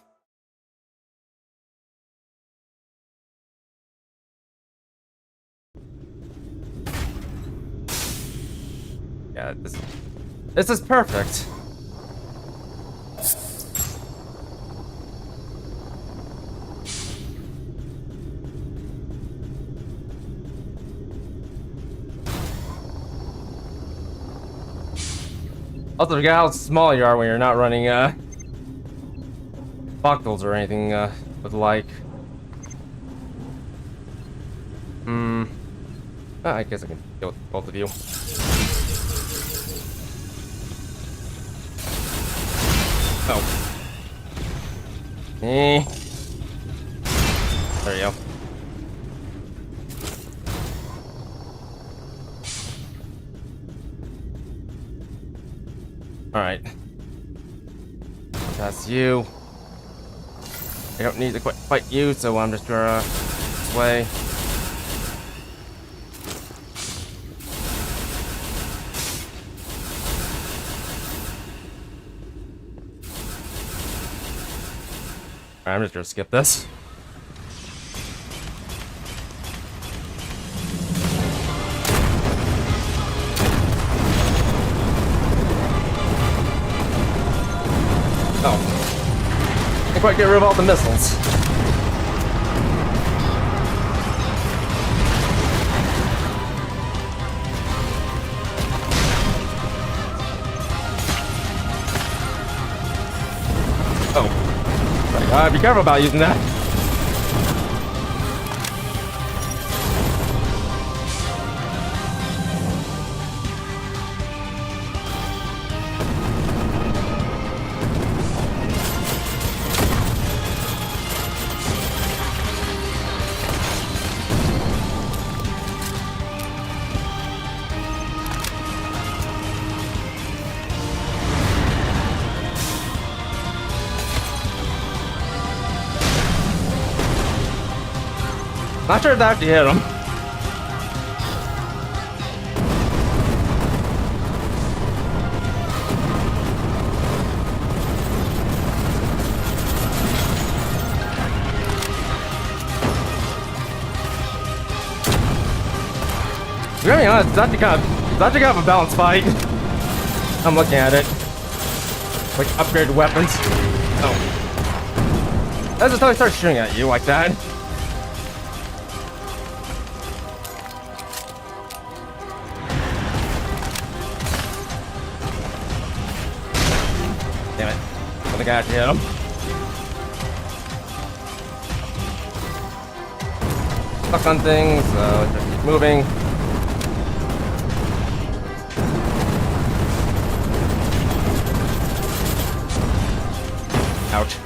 Yeah, this is perfect. Also, forget how small you are when you're not running Boctals or anything with like. I guess I can deal with both of you. Oh. There you go. Alright. That's you. I don't need to quite fight you, so I'm just gonna sway. Alright, I'm just gonna skip this. Oh. Can't quite get rid of all the missiles. Oh. Be careful about using that. Not sure if that actually hit him. To be honest, it's actually kind of a balanced fight. I'm looking at it. Like upgraded weapons. Oh. That's just how he starts shooting at you like that. Damn it. I think I actually hit him. Stuck on things, so just keep moving. Ouch.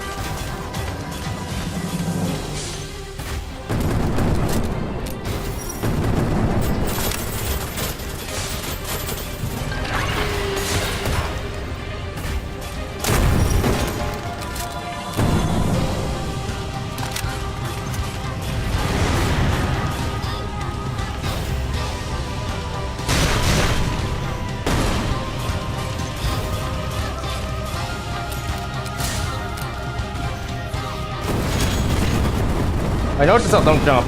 I know yourself, don't jump.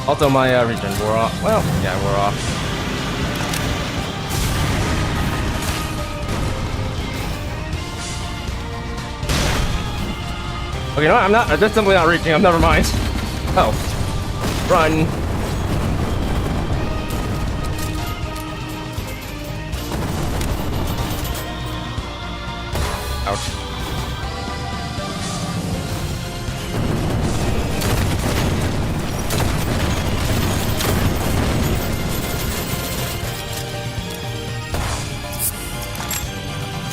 Also, my regen wore off. Well, yeah, wore off. Okay, no, I'm not. I'm just simply not reaching him. Never mind. Oh, run. Ouch.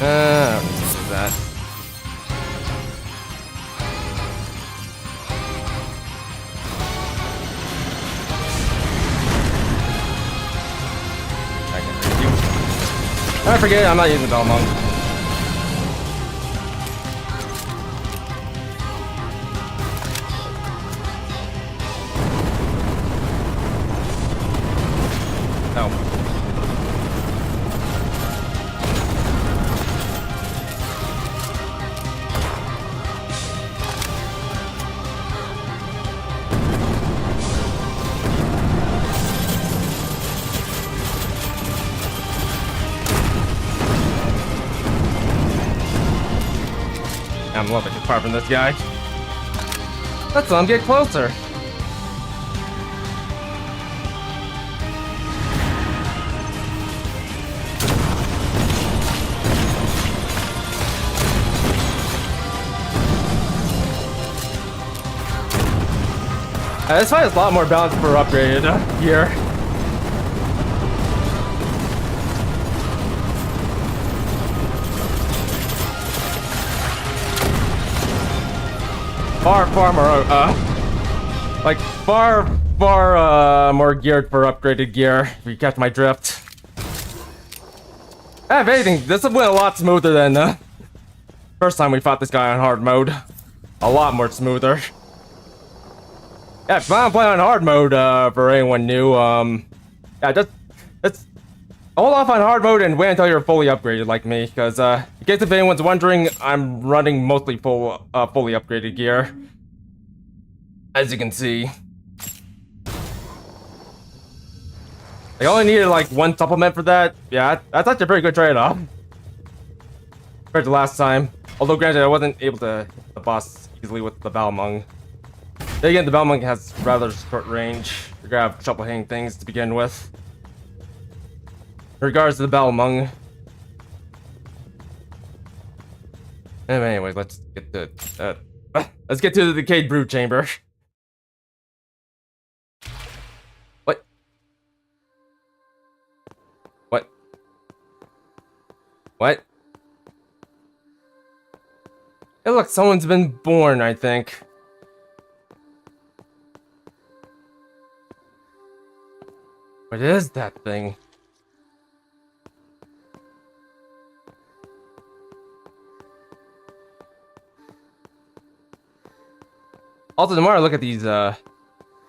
I don't need to do that. I can reach you. I forget, I'm not using Belmont. No. I'm a little bit too far from this guy. Let's let him get closer. This fight is a lot more balanced for upgraded gear. Far more, like far more geared for upgraded gear. If you catch my drift. If anything, this went a lot smoother than first time we fought this guy on hard mode. A lot more smoother. Yeah, if I'm playing on hard mode, for anyone new, yeah, just hold off on hard mode and wait until you're fully upgraded like me, because in case if anyone's wondering, I'm running mostly fully upgraded gear. As you can see. I only needed like one supplement for that. Yeah, that's actually a pretty good trade-off. Compared to last time. Although granted, I wasn't able to hit the boss easily with the Balmung. Then again, the Balmung has rather short range. You're gonna have trouble hitting things to begin with. In regards to the Balmung. Anyway, let's get to let's get to the decayed brood chamber. What? What? What? Hey, look, someone's been born, I think. What is that thing? Also, the more I look at these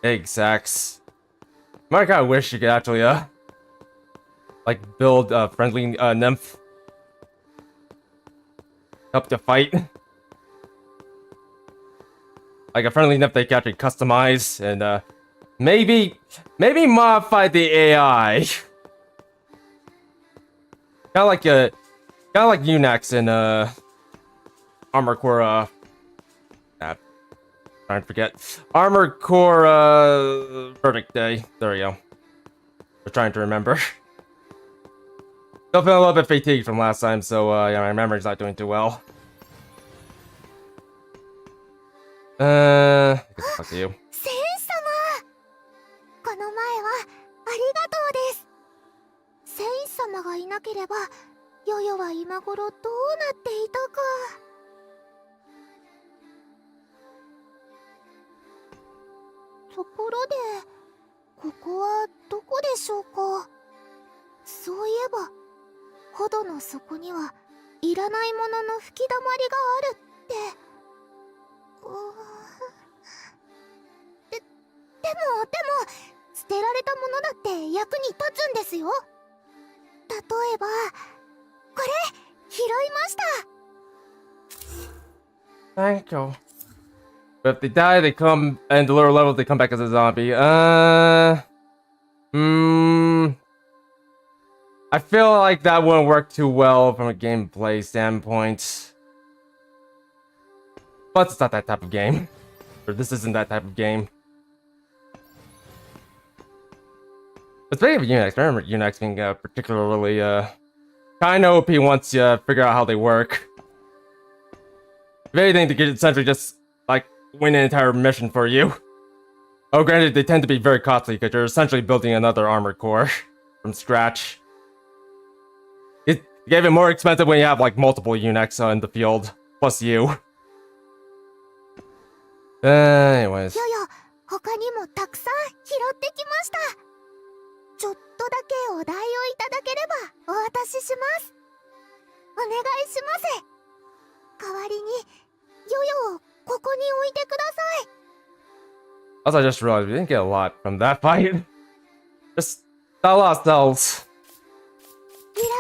egg sacs, the more I kind of wish you could actually like build a friendly nymph up to fight. Like a friendly nymph they can actually customize and maybe modify the AI. Kind of like Unax in Armor Core trying to forget. Armor Core Verdict Day. There we go. We're trying to remember. Still feeling a little bit fatigued from last time, so yeah, my memory's not doing too well. I guess it's up to you. 戦士様、この前はありがとうです。戦士様がいなければ、ヨヨは今頃どうなっていたか。ところで、ここはどこでしょうか。そういえば、ほどの底にはいらないものの吹き溜まりがあるって。でも捨てられたものだって役に立つんですよ。例えばこれ拾いました。 Thank you. But if they die, they come, and the lower levels, they come back as a zombie. I feel like that wouldn't work too well from a gameplay standpoint. But it's not that type of game. Or this isn't that type of game. But speaking of Unix, I remember Unix being particularly kind of OP once you figure out how they work. If anything, they could essentially just like win an entire mission for you. Oh, granted, they tend to be very costly because you're essentially building another armored core from scratch. It's even more expensive when you have like multiple Unix in the field, plus you. Anyways. ヨヨ、他にもたくさん拾ってきました。ちょっとだけお題をいただければお渡しします。お願いします。代わりにヨヨをここに置いてください。 Also, I just realized we didn't get a lot from that fight. Just not a lot of cells.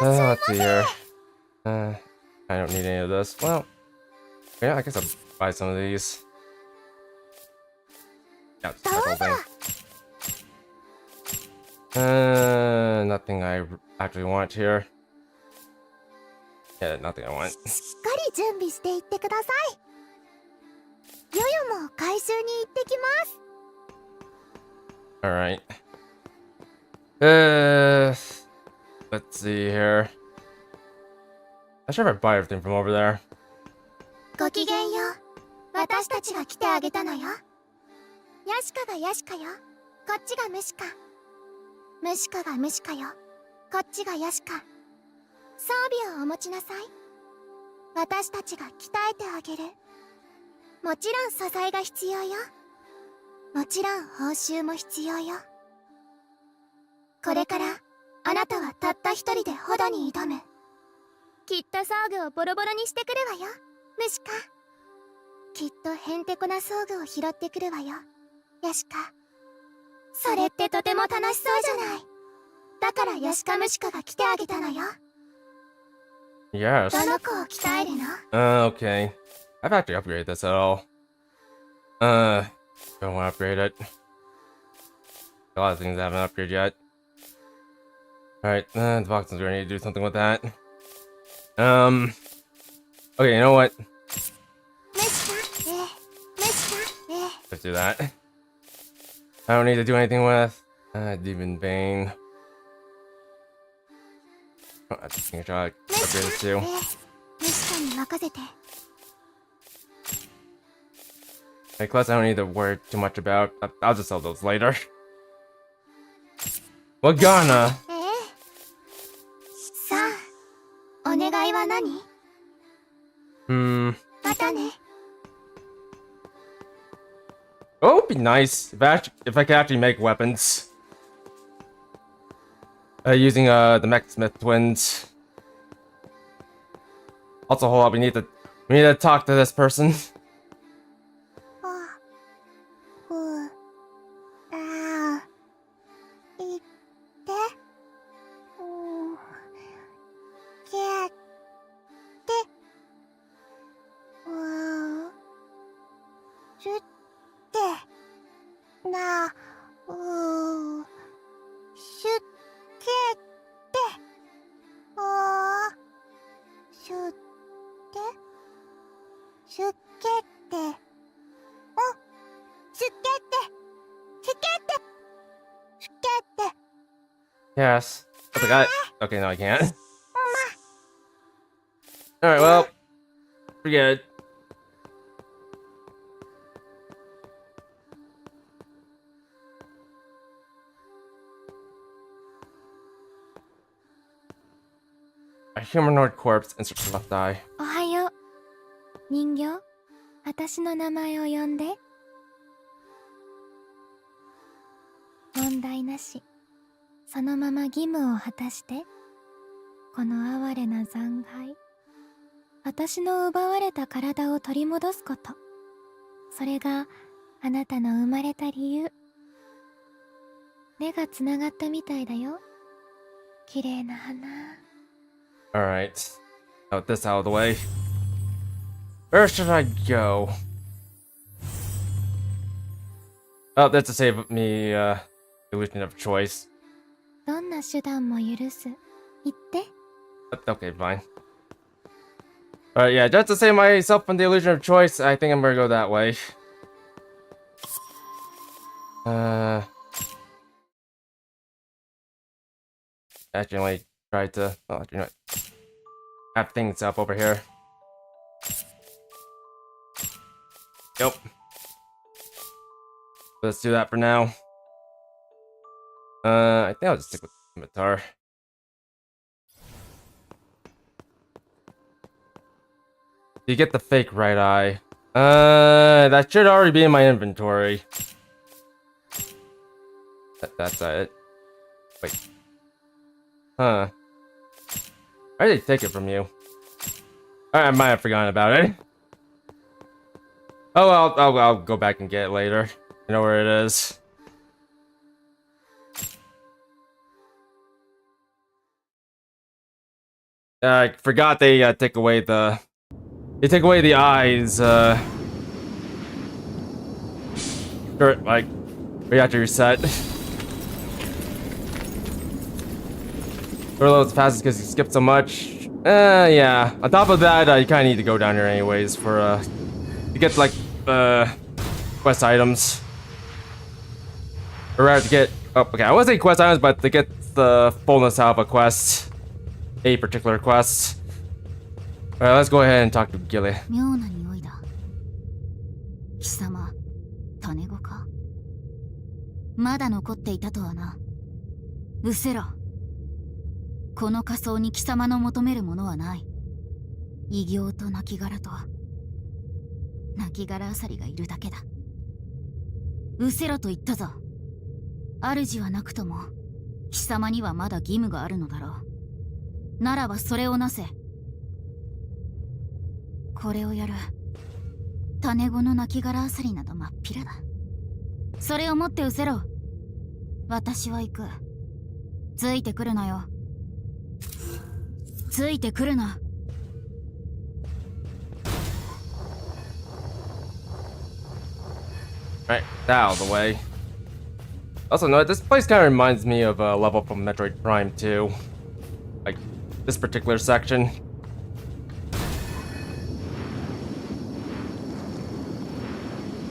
Let's see here. I don't need any of this. Well, yeah, I guess I'll buy some of these. Yeah, just that whole thing. Nothing I actually want here. Yeah, nothing I want. しっかり準備していってください。ヨヨも回収に行ってきます。 Alright. Let's see here. I should ever buy everything from over there. ごきげんよう。私たちが来てあげたのよ。ヤシカがヤシカよ。こっちがムシカ。ムシカがムシカよ。こっちがヤシカ。装備をお持ちなさい。私たちが鍛えてあげる。もちろん素材が必要よ。もちろん報酬も必要よ。これからあなたはたった一人でホドに挑む。きっと装具をボロボロにしてくるわよ、ムシカ。きっとへんてこな装具を拾ってくるわよ、ヤシカ。それってとても楽しそうじゃない。だからヤシカムシカが来てあげたのよ。 Yes. どの子を鍛えるの？ Okay. I've actually upgraded this at all. Don't want to upgrade it. A lot of things I haven't upgraded yet. Alright, the box is ready to do something with that. Okay, you know what? Let's do that. I don't need to do anything with Demon Bane. Oh, I think I should upgrade this too. ムシカに任せて。 Hey, class, I don't need to worry too much about. I'll just sell those later. Wagana! さあ、お願いは何？またね。 Oh, it'd be nice if I could actually make weapons. Using the Mech Smith twins. Also, hold up, we need to talk to this person. シュってなうシュケっておシュってシュケっておシュケってシュケってシュケって Yes. I forgot. Okay, no, I can't. Alright, well. Forget it. A humanoid corpse inserts the left eye. おはよう人形私の名前を呼んで問題なしそのまま義務を果たしてこの哀れな残骸私の奪われた体を取り戻すことそれがあなたの生まれた理由根がつながったみたいだよ綺麗な花 Alright. Out this out of the way. Where should I go? Oh, that's to save me, illusion of choice. どんな手段も許す言って Okay, fine. Alright, yeah, just to save myself from the illusion of choice, I think I'm gonna go that way. Actually, try to, oh, you know what? Have things up over here. Yep. Let's do that for now. I think I'll just stick with the scimitar. You get the fake right eye. That should already be in my inventory. That's it. Wait. Huh. Why did they take it from you? I might have forgotten about it. Oh, I'll go back and get it later. I know where it is. I forgot they take away the... They take away the eyes, sure, like, we have to reset. Reloads fast because you skipped so much. Yeah. On top of that, you kind of need to go down here anyways for, to get, like, quest items. Or rather to get, oh, okay, I wouldn't say quest items, but to get the fullness out of a quest. A particular quest. Alright, let's go ahead and talk to Gilly. 妙な匂いだ貴様種子かまだ残っていたとはなうせろこの仮想に貴様の求めるものはない異形と亡骸と亡骸あさりがいるだけだうせろと言ったぞ主はなくとも貴様にはまだ義務があるのだろうならばそれをなせこれをやる種子の亡骸あさりなど真っ平だそれを持ってうせろ私は行くついてくるなよついてくるな Right, that out of the way. Also, no, this place kind of reminds me of a level from Metroid Prime 2. Like, this particular section.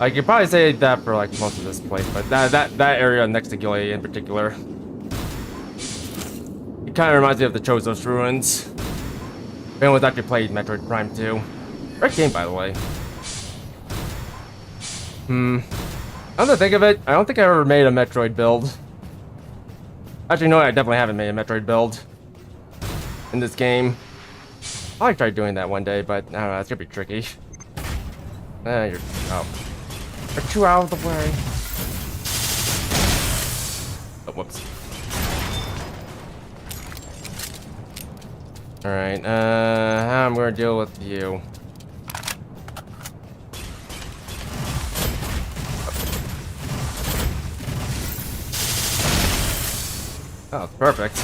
I could probably say that for like most of this place, but that area next to Gilly in particular. It kind of reminds me of the Chozos Ruins. If anyone's actually played Metroid Prime 2. Great game, by the way. Now that I think of it, I don't think I ever made a Metroid build. Actually, no, I definitely haven't made a Metroid build in this game. I'll try doing that one day, but I don't know, it's gonna be tricky. You're too out of the way. Oh, whoops. Alright, how I'm gonna deal with you. Oh, perfect.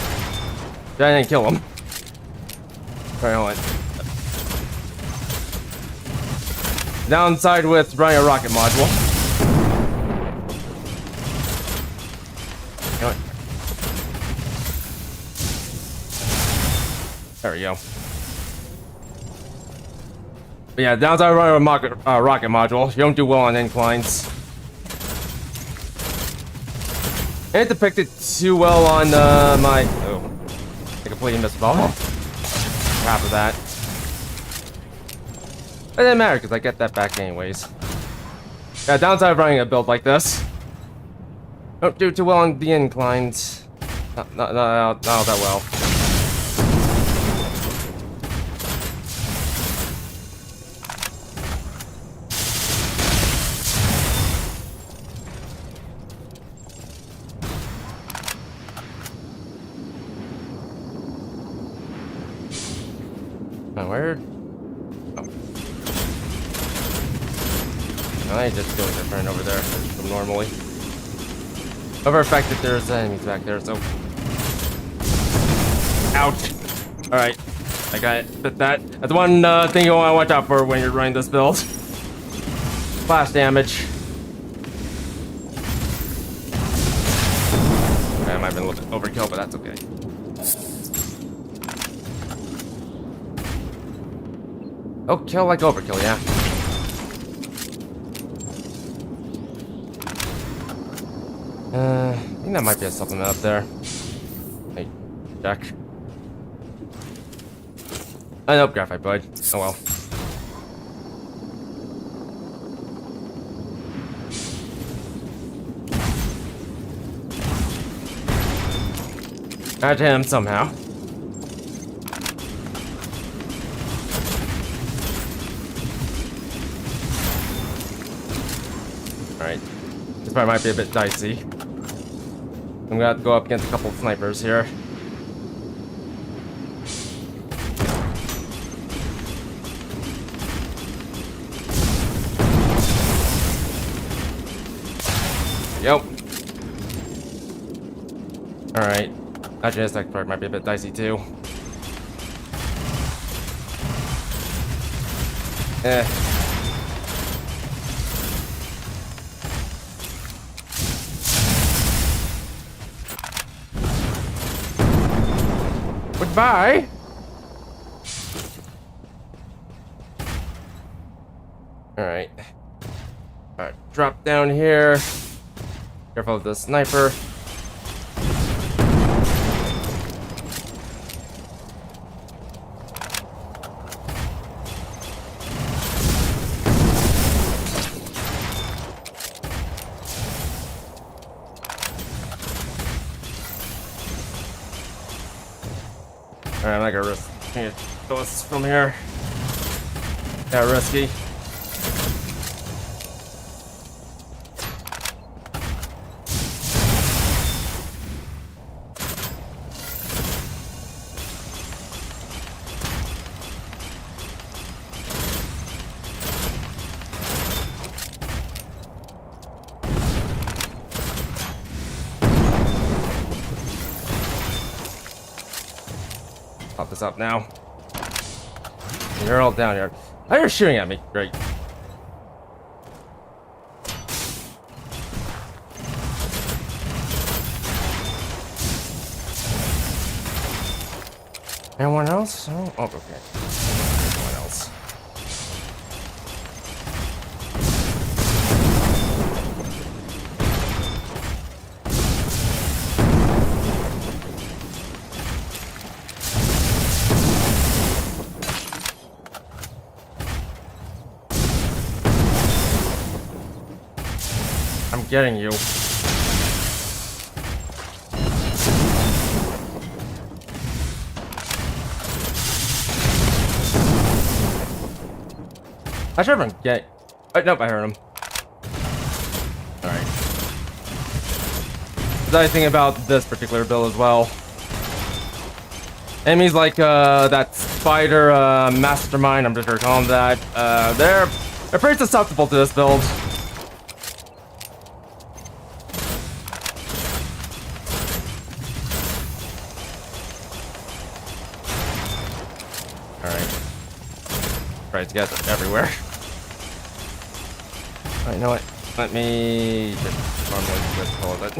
I didn't kill him. Sorry, hold on. Downside with running a rocket module. You know what? There we go. But yeah, downside running a rocket module. You don't do well on inclines. I didn't depict it too well on my... Oh. I completely missed the ball. Half of that. It didn't matter because I get that back anyways. Yeah, downside of running a build like this. Don't do too well on the inclines. Not that well. Oh, where? Oh. I just doing different over there from normally. Over the fact that there's enemies back there, so. Ouch! Alright. I got it. But that's one thing you want to watch out for when you're running this build. Splash damage. I might have been a little bit overkill, but that's okay. Oh, kill like overkill, yeah. I think that might be a supplement up there. Hey, Jack. Nope, graphite blade. Oh well. Got him somehow. Alright. This part might be a bit dicey. I'm gonna have to go up against a couple of snipers here. Yep. Alright. Actually, this next part might be a bit dicey too. Goodbye. Alright. Alright, drop down here. Careful of the sniper. Alright, I'm not gonna risk this from here. Yeah, risky. Pop this up now. You're all down here. Oh, you're shooting at me. Great. Anyone else? Oh, okay. Anyone else? I'm getting you. I should have get. Oh, nope, I heard him. Alright. The other thing about this particular build as well. Enemies like that spider mastermind, I'm just gonna call them that. They're pretty susceptible to this build. Alright. Try to get everywhere. Alright, you know what? Let me just normally just hold it.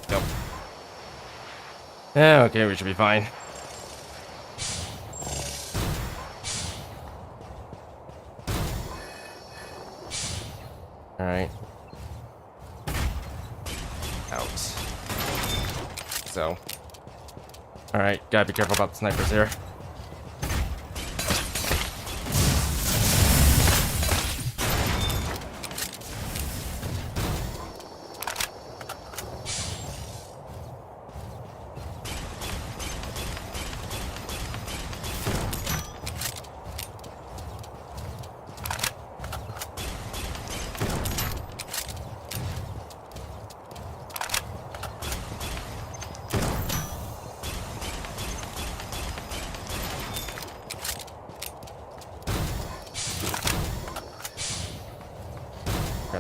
Yep. Yeah, okay, we should be fine. Alright. Out. So. Alright, gotta be careful about the snipers here.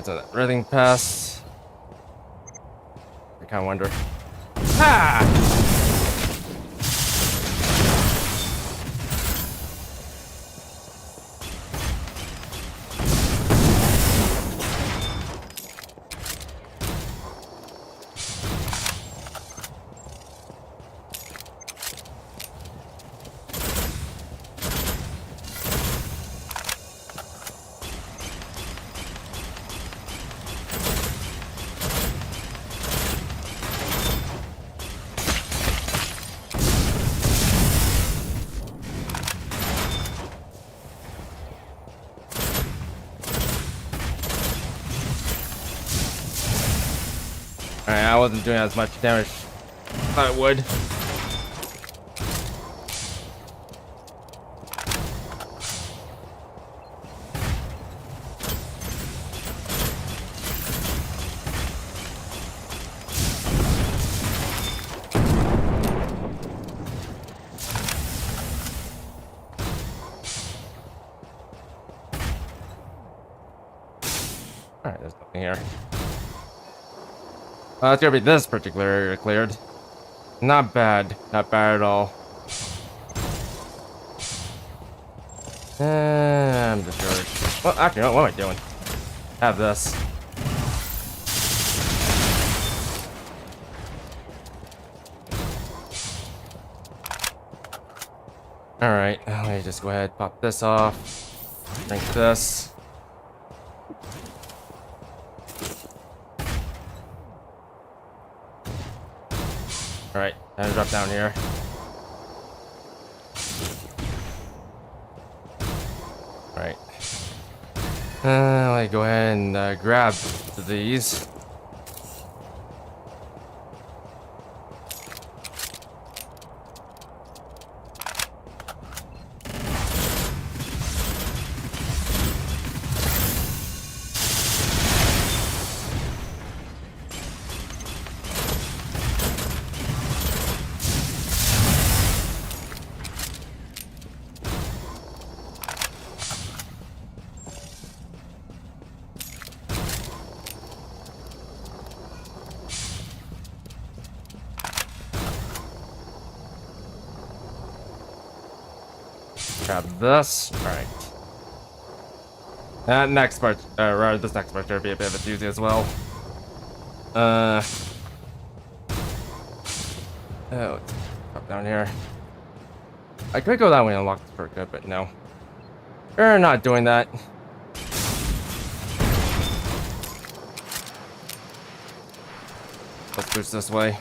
So that breathing pass. I kind of wonder. Ha! Alright, I wasn't doing as much damage as I thought it would. Alright, there's nothing here. It's gonna be this particular area cleared. Not bad. Not bad at all. I'm just sure. Well, actually, what am I doing? Have this. Alright, let me just go ahead, pop this off. Drink this. Alright, time to drop down here. Alright. Let me go ahead and grab these. Grab this. Alright. That next part, rather this next part, there'll be a bit of a doozy as well. Oh, up down here. I could go that way and unlock this for good, but no. We're not doing that. Let's push this way.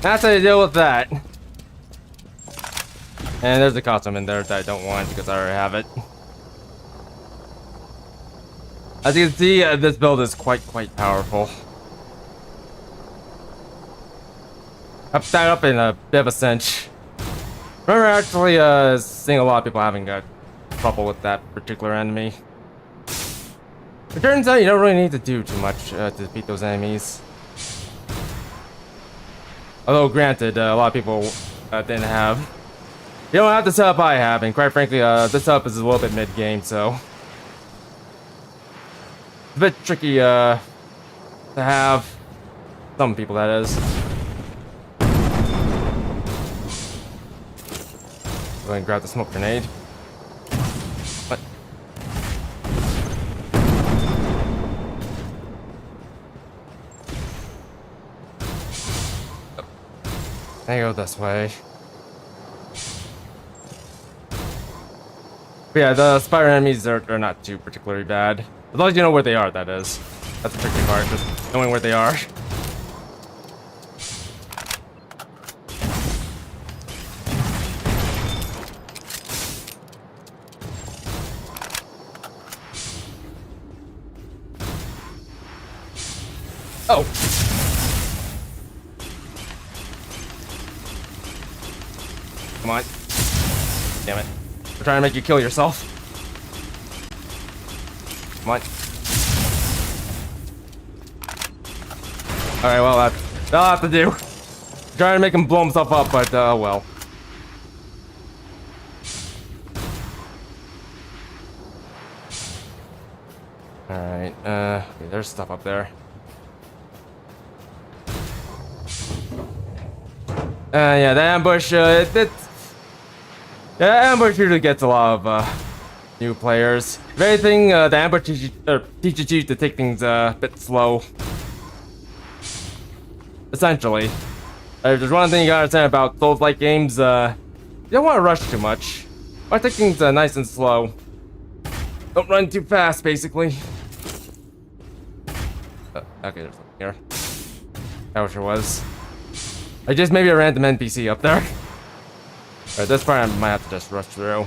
That's how you deal with that. And there's a costume in there that I don't want because I already have it. As you can see, this build is quite powerful. I've that up in a bit of a cinch. Remember actually seeing a lot of people having trouble with that particular enemy. It turns out you don't really need to do too much to defeat those enemies. Although granted, a lot of people didn't have. You don't have the setup I have, and quite frankly, this setup is a little bit mid-game, so it's a bit tricky to have. Some people, that is. Go ahead and grab the smoke grenade. What? I go this way. But yeah, the spider enemies are not too particularly bad. As long as you know where they are, that is. That's the tricky part, just knowing where they are. Oh! Come on. Damn it. We're trying to make you kill yourself. Come on. Alright, well, that'll have to do. Trying to make him blow himself up, but, well. Alright, okay, there's stuff up there. Yeah, the ambush, the ambush usually gets a lot of, new players. If anything, the ambush teaches you to take things a bit slow. Essentially. If there's one thing you gotta understand about soulslike games, you don't want to rush too much. Want to take things nice and slow. Don't run too fast, basically. Okay, there's something here. I wish there was. I just maybe a random NPC up there. Alright, this part I might have to just rush through.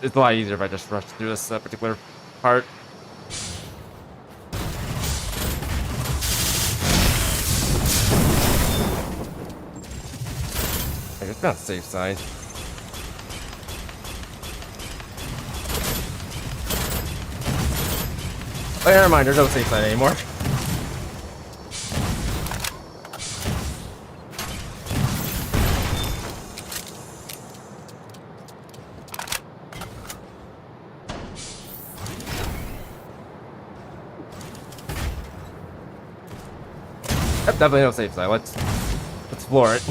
It's a lot easier if I just rush through this particular part. Okay, it's not safe side. Oh, yeah, never mind, there's no safe side anymore. Yep, definitely no safe side. Let's explore it.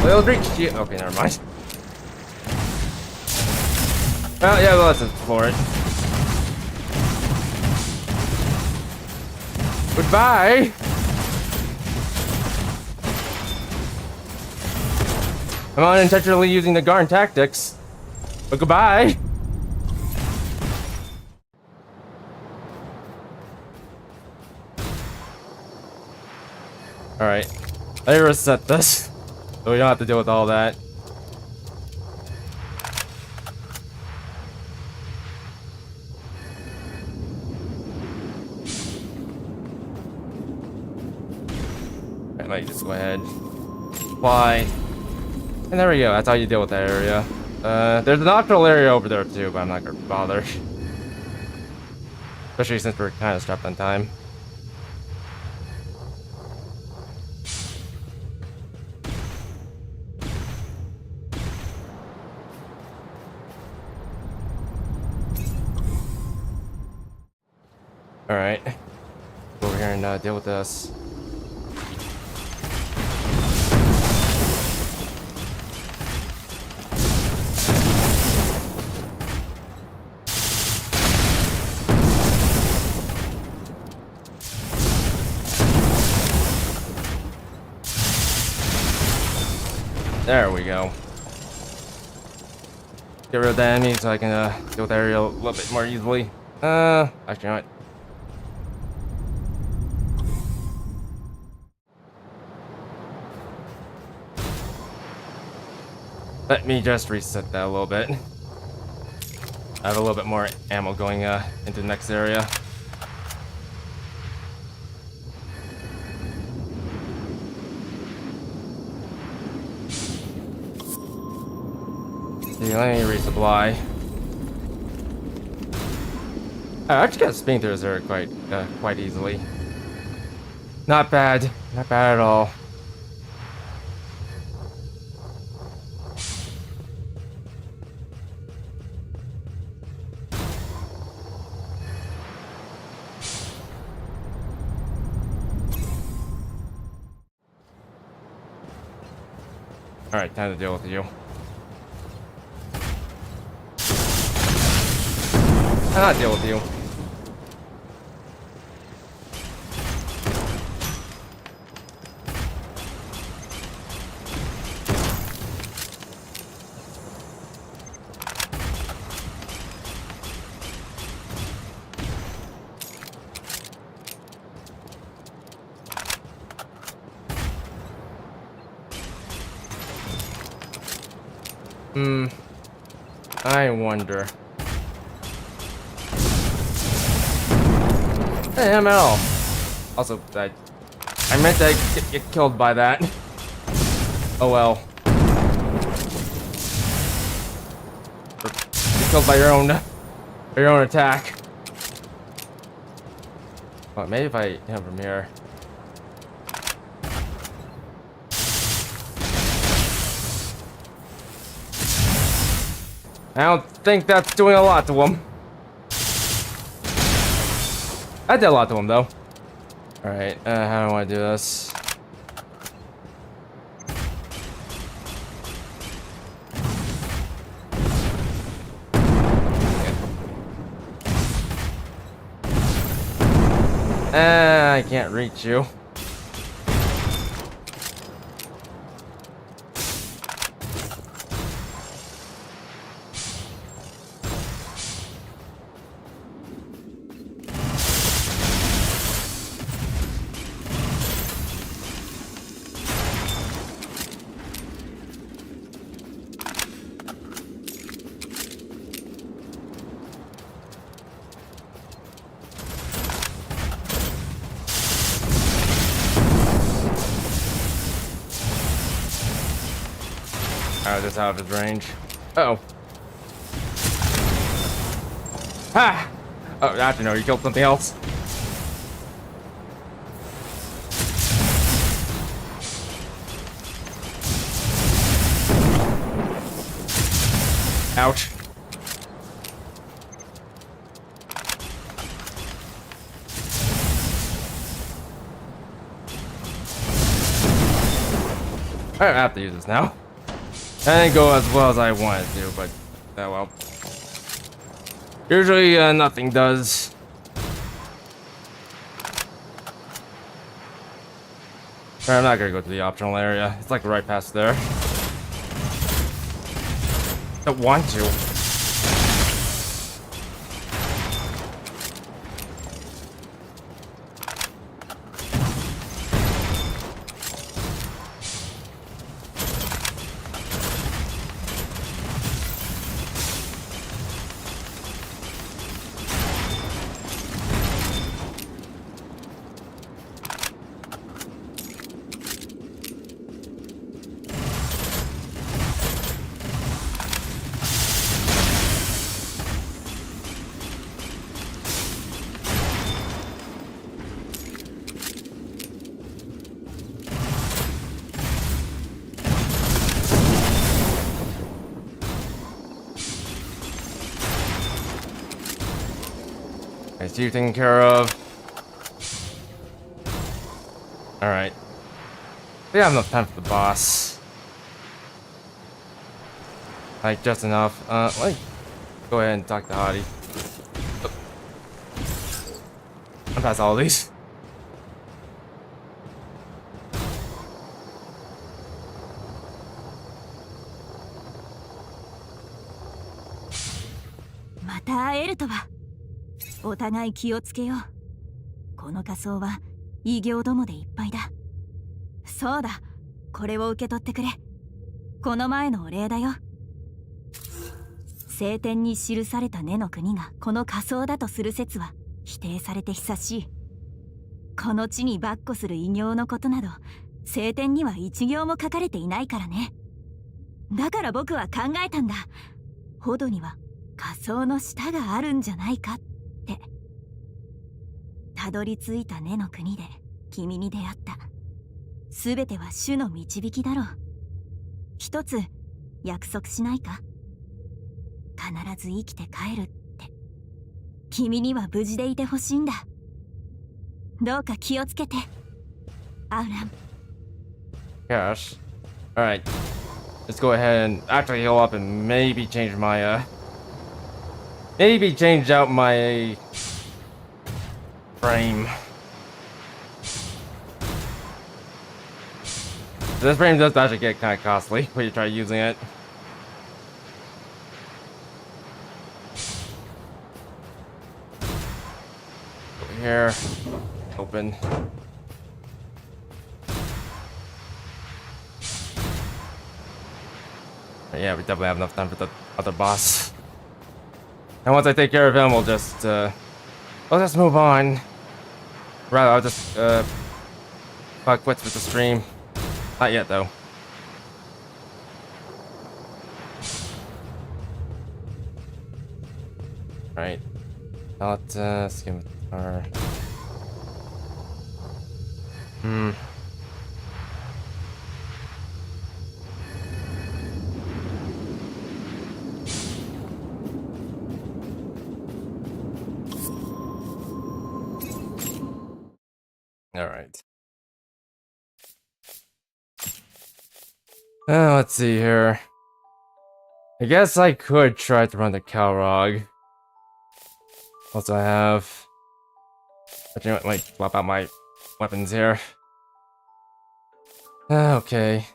Well, reach you. Okay, never mind. Well, yeah, well, let's explore it. Goodbye. I'm unintentionally using the Garn tactics, but goodbye. All right, let me reset this, so we don't have to deal with all that. I might just go ahead, fly. And there we go, that's how you deal with that area. There's an optional area over there too, but I'm not gonna bother. Especially since we're kind of strapped on time. Alright. Go over here and deal with this. There we go. get rid of that enemy so I can deal with the area a little bit more easily. Actually not. Let me just reset that a little bit. I have a little bit more ammo going into the next area. See, let me resupply. I actually got spinning through this area quite easily. Not bad at all. Alright, time to deal with you. I'll deal with you. I wonder. Hey, ML. Also, I meant to get killed by that. Oh well. Get killed by your own attack. Well, maybe if I hit him from here. I don't think that's doing a lot to him. I did a lot to him though. Alright, how do I do this? I can't reach you. Alright, that's out of his range. Uh-oh. Ha! Oh, actually no, you killed something else. Ouch. I have to use this now. That didn't go as well as I wanted to, but oh well. Usually nothing does. I'm not gonna go to the optional area. It's like right past there. I don't want to. Is you taken care of? Alright. We have enough time for the boss. Like, just enough. Let me go ahead and talk to Hottie. I'm past all of these. また会えるとは。お互い気をつけよう。この仮装は異形どもでいっぱいだ。そうだ、これを受け取ってくれ。この前のお礼だよ。聖典に記された根の国がこの仮装だとする説は否定されて久しい。この地に跋扈する異形のことなど聖典には一行も書かれていないからね。だから僕は考えたんだ。ホドには仮想の舌があるんじゃないかって。たどり着いた根の国で君に出会った。すべては主の導きだろう。一つ約束しないか。必ず生きて帰るって。君には無事でいてほしいんだ。どうか気をつけて、アウラン。 Gosh. Alright. Let's go ahead and actually heal up and maybe change my, maybe change out my frame. This frame does actually get kind of costly when you try using it. Over here. Open. Yeah, we definitely have enough time for the other boss. And once I take care of him, we'll just move on. Rather, I'll just, call it quits with the stream. Not yet, though. Right. Scimitar. Alright. Let's see here. I guess I could try to run the Calrog. Also, I have... Actually, I might swap out my weapons here. Okay.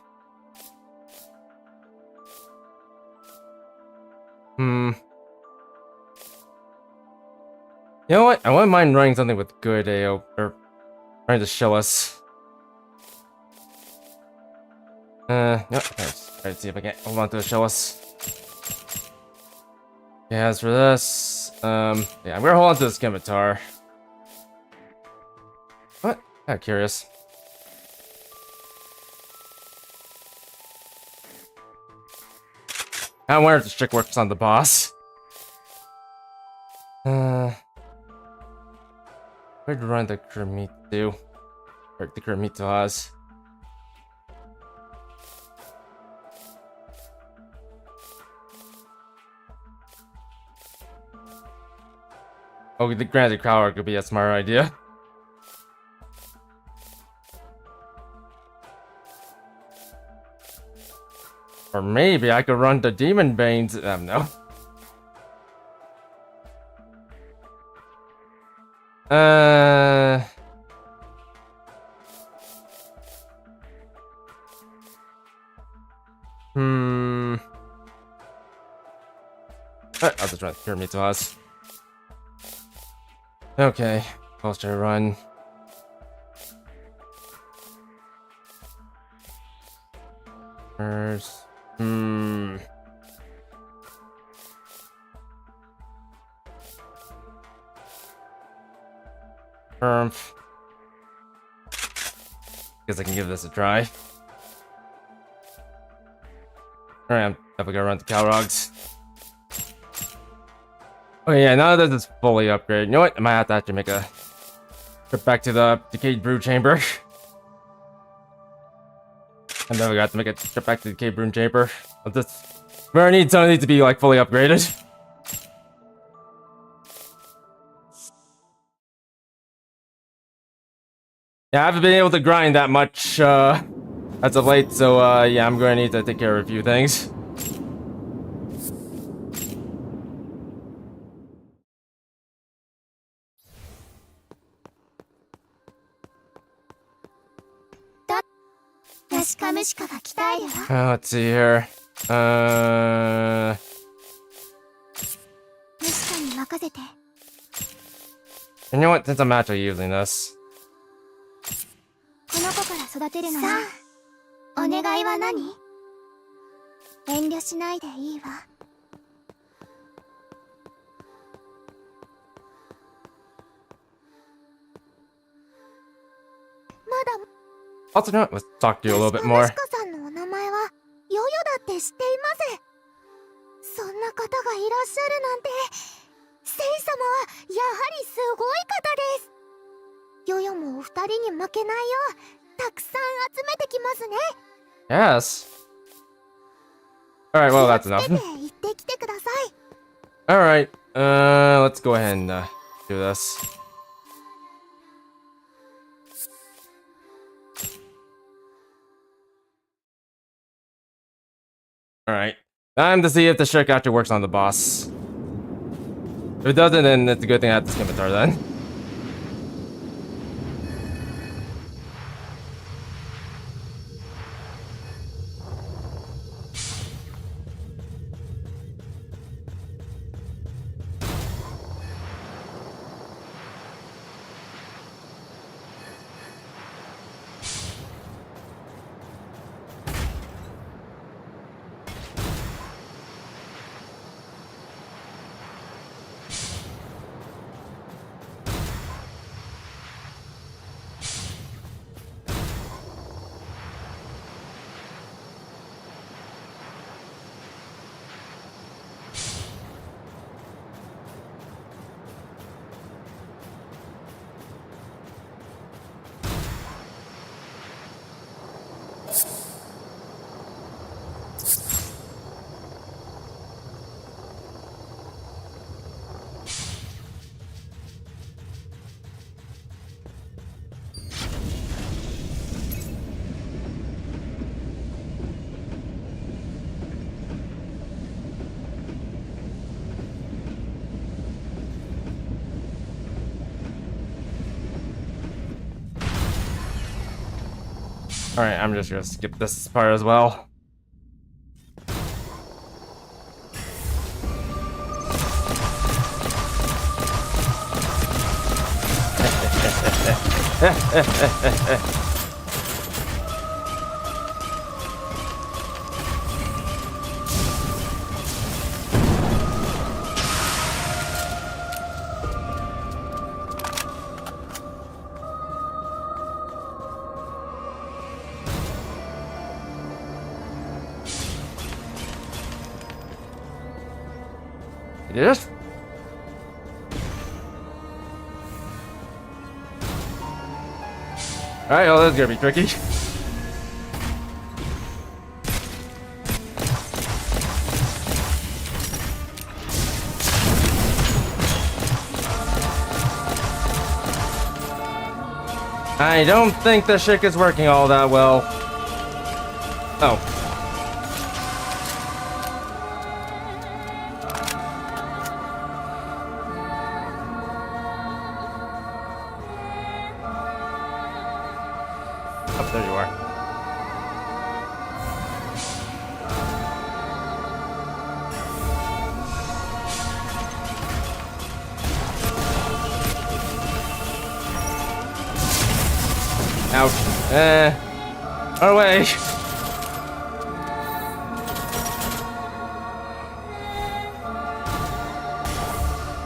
You know what? I wouldn't mind running something with good AO, or trying to show us. No, let's try to see if I can hold on to the show us. Okay, as for this, yeah, I'm gonna hold on to the Scimitar. What? Kinda curious. I wonder if this trick works on the boss. Where'd run the Kermitu? Or the Kermituas? Oh, the granted Crowler could be a smart idea. Or maybe I could run the Demon Banes. No. I'll just run here, me to us. Okay, posture run. First, Guess I can give this a try. Alright, I'm definitely gonna run the Calrogs. Okay, yeah, now that it's fully upgraded, you know what? I might have to actually make a trip back to the Decayed Brew Chamber. I'm definitely got to make a trip back to the Decayed Brew Chamber. But this, where I need something needs to be like fully upgraded. Yeah, I haven't been able to grind that much as of late, so yeah, I'm going to need to take care of a few things. Let's see here. 任せて。 You know what? Since I'm actually using this. この子から育てるのよ。さあ、お願いは何？遠慮しないでいいわ。まだ Also, you know what? Let's talk to you a little bit more. 確かさんのお名前はヨヨだって知っています。そんな方がいらっしゃるなんて、セイ様はやはりすごい方です。ヨヨもお二人に負けないようたくさん集めてきますね。 Yes. Alright, well, that's 気をつ enough. けて行ってきてください。 Alright, let's go ahead and do this. Alright, time to see if the trick actually works on the boss. If it doesn't, then it's a good thing I have to scimitar then. Alright, I'm just gonna skip this part as well. Yes. Alright, well, this is gonna be tricky. I don't think the trick is working all that well. Oh. Oh, there you are. Ouch. Run away.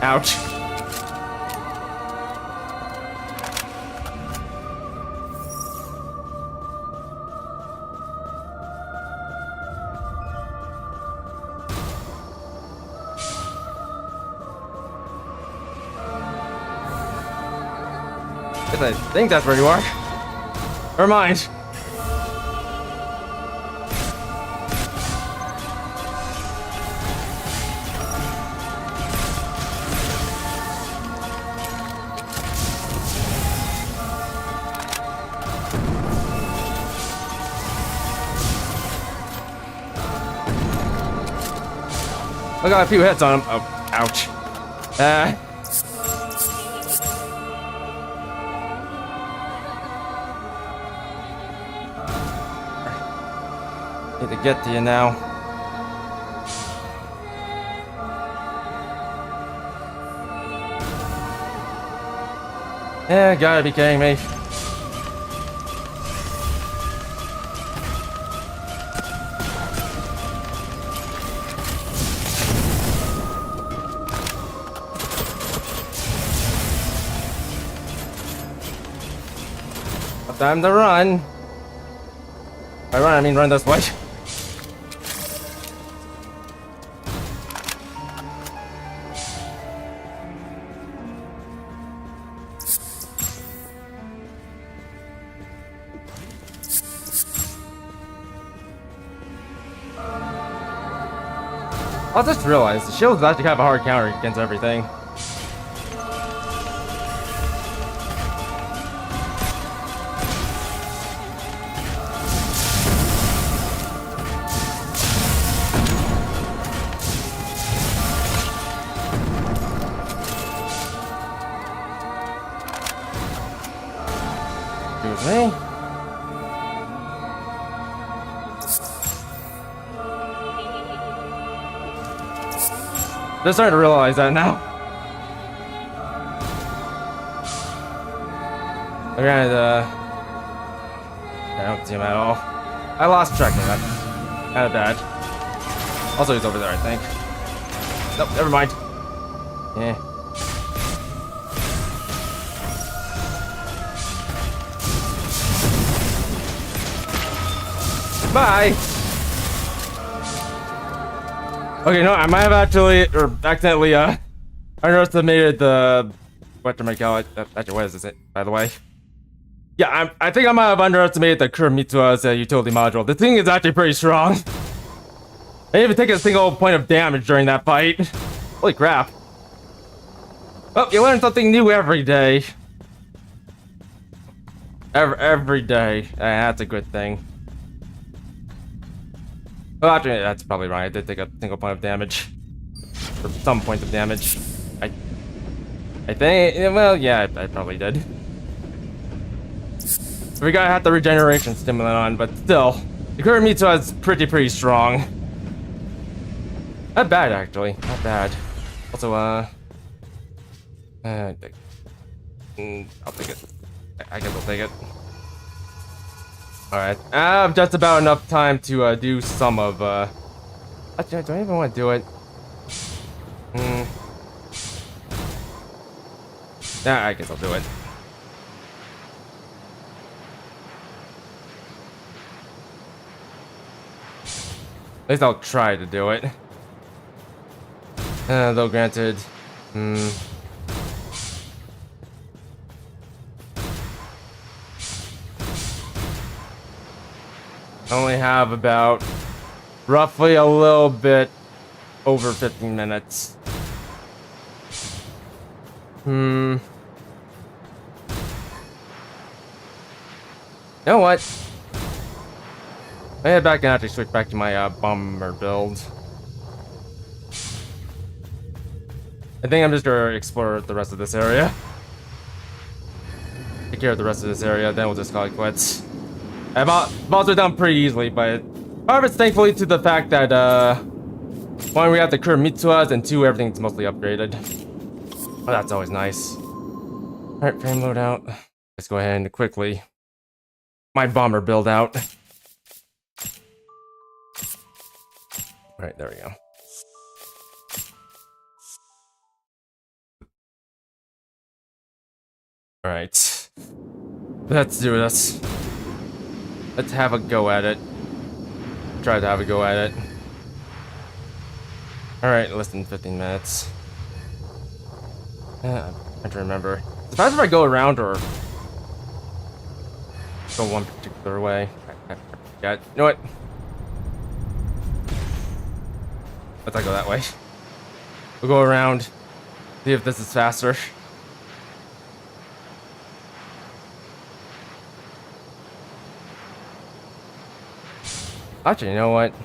Ouch. I think that's where you are. Never mind. I got a few hits on him. Oh, ouch. Need to get to you now. Yeah, gotta be kidding me. Time to run. By run, I mean run this way. I just realized the shields actually have a hard counter against everything. Excuse me. Just starting to realize that now. Granted, I don't see him at all. I lost track of that. Kinda bad. Also, he's over there, I think. Nope, never mind. Yeah. Bye! Okay, no, I might have actually, or accidentally, underestimated the... Whatchamacallit. Actually, what is this, by the way? Yeah, I think I might have underestimated the Kuromitsua's utility module. The thing is actually pretty strong. I didn't even take a single point of damage during that fight. Holy crap. Well, you learn something new every day. Every day. That's a good thing. Well, actually, that's probably right. I did take a single point of damage. Or some point of damage. I think, well, yeah, I probably did. We gotta have the regeneration stimulant on, but still. The Kuromitsu is pretty strong. Not bad, actually. Not bad. Also, I'll take it. I guess I'll take it. Alright. I have just about enough time to do some of, Actually, do I even want to do it? Nah, I guess I'll do it. At least I'll try to do it. Though granted, I only have about roughly a little bit over 15 minutes. You know what? I head back and actually switch back to my bomber build. I think I'm just gonna explore the rest of this area. Take care of the rest of this area, then we'll just call it quits. Balls are done pretty easily, but part of it's thankfully to the fact that one, we have the Kuromitsuas, and two, everything's mostly upgraded. Oh, that's always nice. Alright, frame loadout. Let's go ahead and quickly my bomber build out. Alright, there we go. Alright. Let's do this. Let's have a go at it. Try to have a go at it. Alright, less than 15 minutes. I'm trying to remember. It's faster if I go around or go one particular way. Yeah, you know what? Let's not go that way. We'll go around. See if this is faster. Actually, you know what? We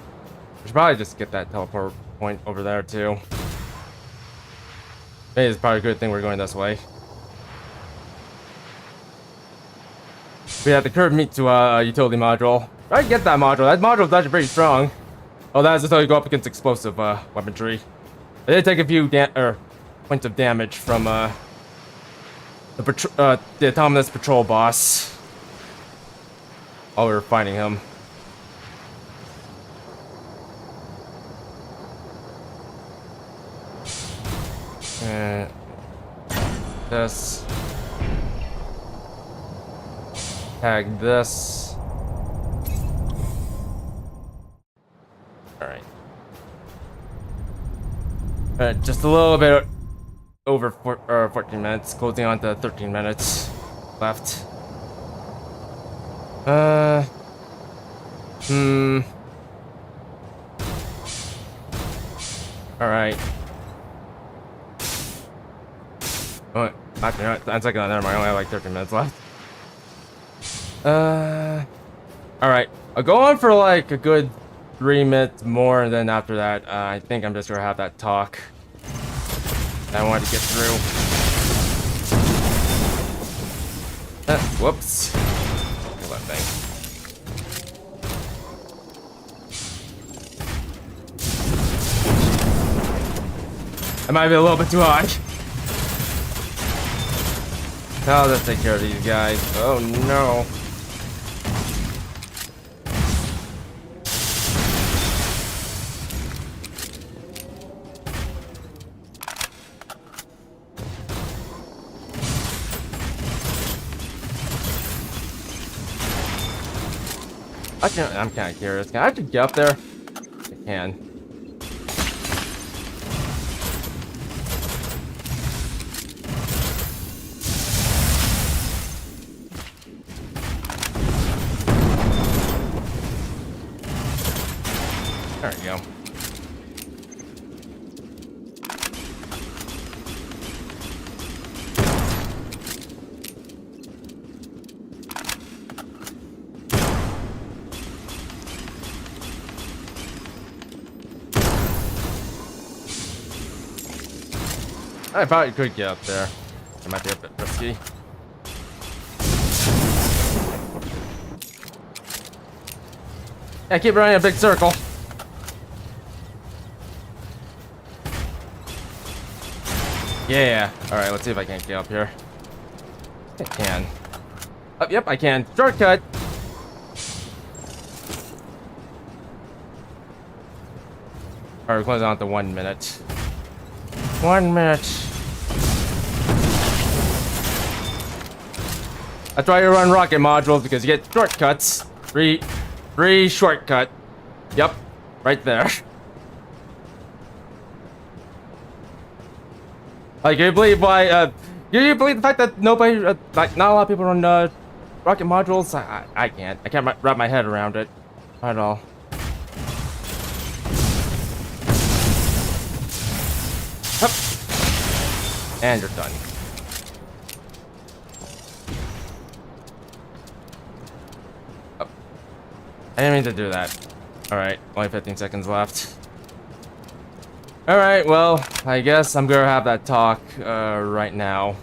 should probably just get that teleport point over there too. Maybe it's probably a good thing we're going this way. We have the Kuromitsu utility module. I get that module. That module is actually pretty strong. Oh, that is until you go up against explosive weaponry. I did take a few points of damage from the autonomous patrol boss. While we were fighting him. This. Tag this. Alright. Just a little bit over 14 minutes, closing on to 13 minutes left. Alright. Oh, actually, that's like, never mind, I only have like 13 minutes left. Alright. I'll go on for like a good 3 minutes more, and then after that, I think I'm just gonna have that talk that I wanted to get through. Whoops. Kill that thing. That might be a little bit too high. I'll just take care of these guys. Oh no. I'm kind of curious. Can I actually get up there? I can. There we go. I probably could get up there. It might be a bit risky. Yeah, keep running a big circle. Yeah. Alright, let's see if I can't get up here. I can. Oh, yep, I can. Shortcut! Alright, we're closing on to 1 minute. 1 minute. That's why you run rocket modules, because you get shortcuts. Free shortcut. Yep, right there. Like, you believe why, you believe the fact that nobody, like, not a lot of people run, rocket modules? I can't. I can't wrap my head around it. Not at all. Hup. And you're done. Oh. I didn't mean to do that. Alright, only 15 seconds left. Alright, well, I guess I'm gonna have that talk right now.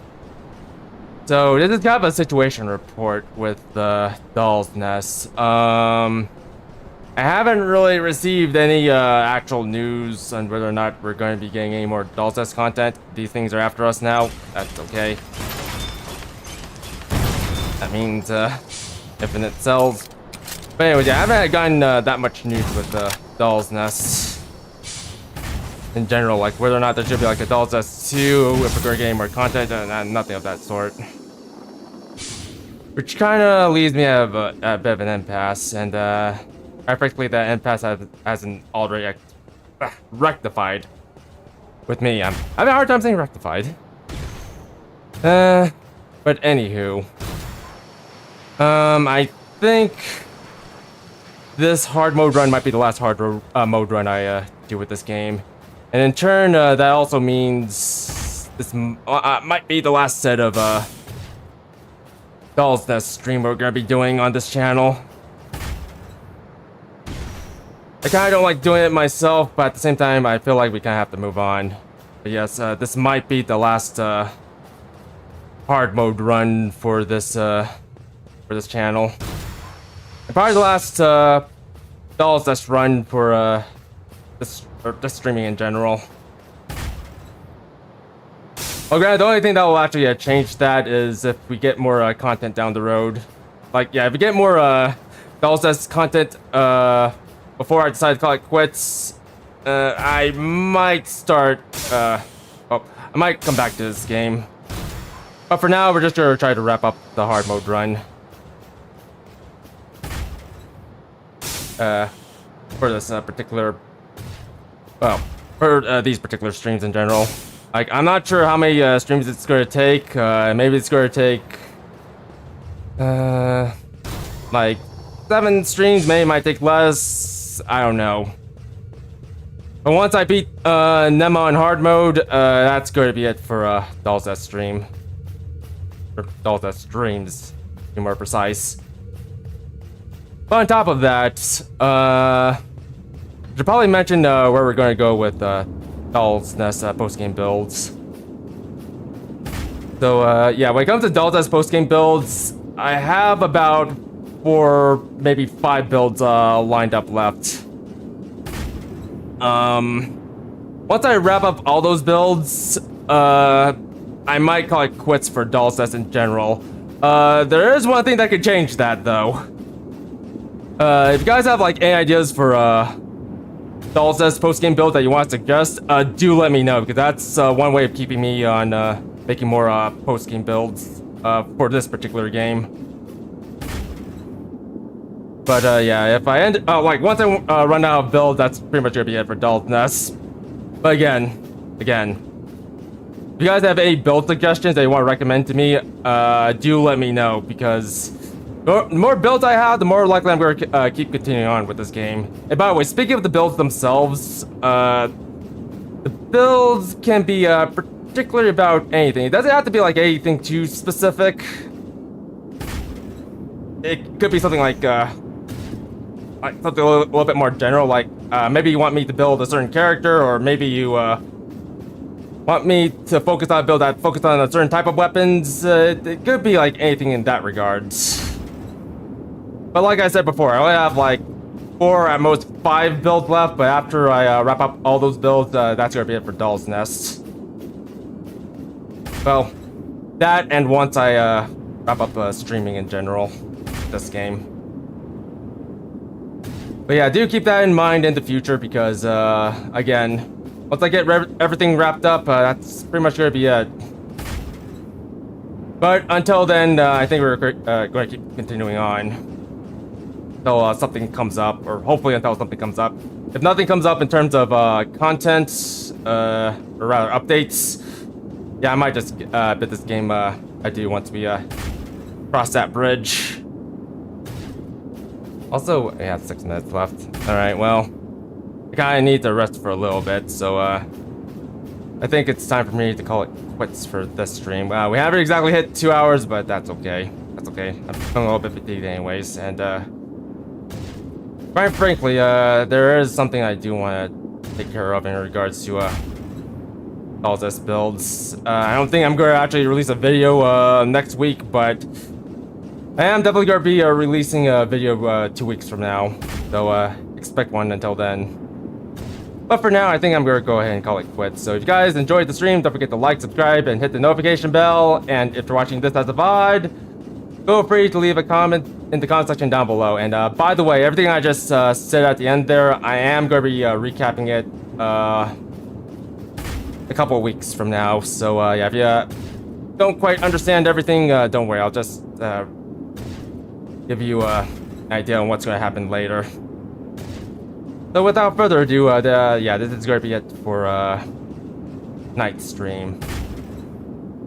So, this is kind of a situation report with the Doll's Nest. I haven't really received any actual news on whether or not we're going to be getting any more Doll's Nest content. These things are after us now. That's okay. That means infinite cells. But anyway, yeah, I haven't gotten that much news with the Doll's Nest in general, like whether or not there should be like a Doll's Nest 2, if we're going to get any more content, and nothing of that sort. Which kind of leaves me at a bit of an impasse, and practically that impasse hasn't already rectified with me. I'm having a hard time saying rectified. But anywho, I think this hard mode run might be the last hard mode run I do with this game. And in turn, that also means this might be the last set of Doll's Nest stream we're gonna be doing on this channel. I kinda don't like doing it myself, but at the same time, I feel like we kinda have to move on. But yes, this might be the last hard mode run for this channel. And probably the last Doll's Nest run for this streaming in general. Okay, the only thing that will actually change that is if we get more content down the road. Like, yeah, if we get more Dallas content before I decide to call it quits, I might start. I might come back to this game. But for now, we're just gonna try to wrap up the hard mode run. For this particular, well, for these particular streams in general. Like, I'm not sure how many streams it's gonna take. Maybe it's gonna take like 7 streams. Maybe it might take less. I don't know. But once I beat Nemo on hard mode, that's going to be it for Dolls That Stream. Or Dolls That Streams, to be more precise. But on top of that, should probably mention where we're going to go with Doll's Nest post-game builds. So yeah, when it comes to Doll's Nest post-game builds, I have about 4, maybe 5 builds lined up left. Once I wrap up all those builds, I might call it quits for Doll's Nest in general. There is one thing that could change that, though. If you guys have like any ideas for Doll's Nest post-game build that you want to suggest, do let me know, because that's one way of keeping me on making more post-game builds for this particular game. But yeah, if I end like once I run out of builds, that's pretty much gonna be it for Doll's Nest. But again, if you guys have any build suggestions that you want to recommend to me, do let me know, because the more builds I have, the more likely I'm going to keep continuing on with this game. And by the way, speaking of the builds themselves, the builds can be particularly about anything. It doesn't have to be like anything too specific. It could be something like something a little bit more general, like maybe you want me to build a certain character, or maybe you want me to focus on a build that focused on a certain type of weapons. It could be like anything in that regards. But like I said before, I only have like 4, at most 5 builds left, but after I wrap up all those builds, that's gonna be it for Doll's Nest. Well, that, and once I wrap up streaming in general, this game. But yeah, do keep that in mind in the future, because again, once I get everything wrapped up, that's pretty much gonna be it. But until then, I think we're going to keep continuing on until something comes up, or hopefully until something comes up. If nothing comes up in terms of content, or rather updates, yeah, I might just bid this game I do once we cross that bridge. Also, yeah, 6 minutes left. Alright, well, I kind of need to rest for a little bit, so I think it's time for me to call it quits for this stream. We haven't exactly hit 2 hours, but that's okay. That's okay. I'm feeling a little bit fatigued anyways, and quite frankly, there is something I do want to take care of in regards to all this builds. I don't think I'm going to actually release a video next week, but I am definitely going to be releasing a video 2 weeks from now, so expect one until then. But for now, I think I'm going to go ahead and call it quits. So if you guys enjoyed the stream, don't forget to like, subscribe, and hit the notification bell. And if you're watching this as a VOD, feel free to leave a comment in the comment section down below. And by the way, everything I just said at the end there, I am going to be recapping it a couple of weeks from now. So yeah, if you don't quite understand everything, don't worry. I'll just give you an idea on what's going to happen later. So without further ado, yeah, this is going to be it for tonight's stream.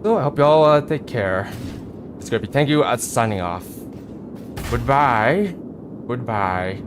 So I hope you all take care. It's going to be Thank You signing off. Goodbye. Goodbye.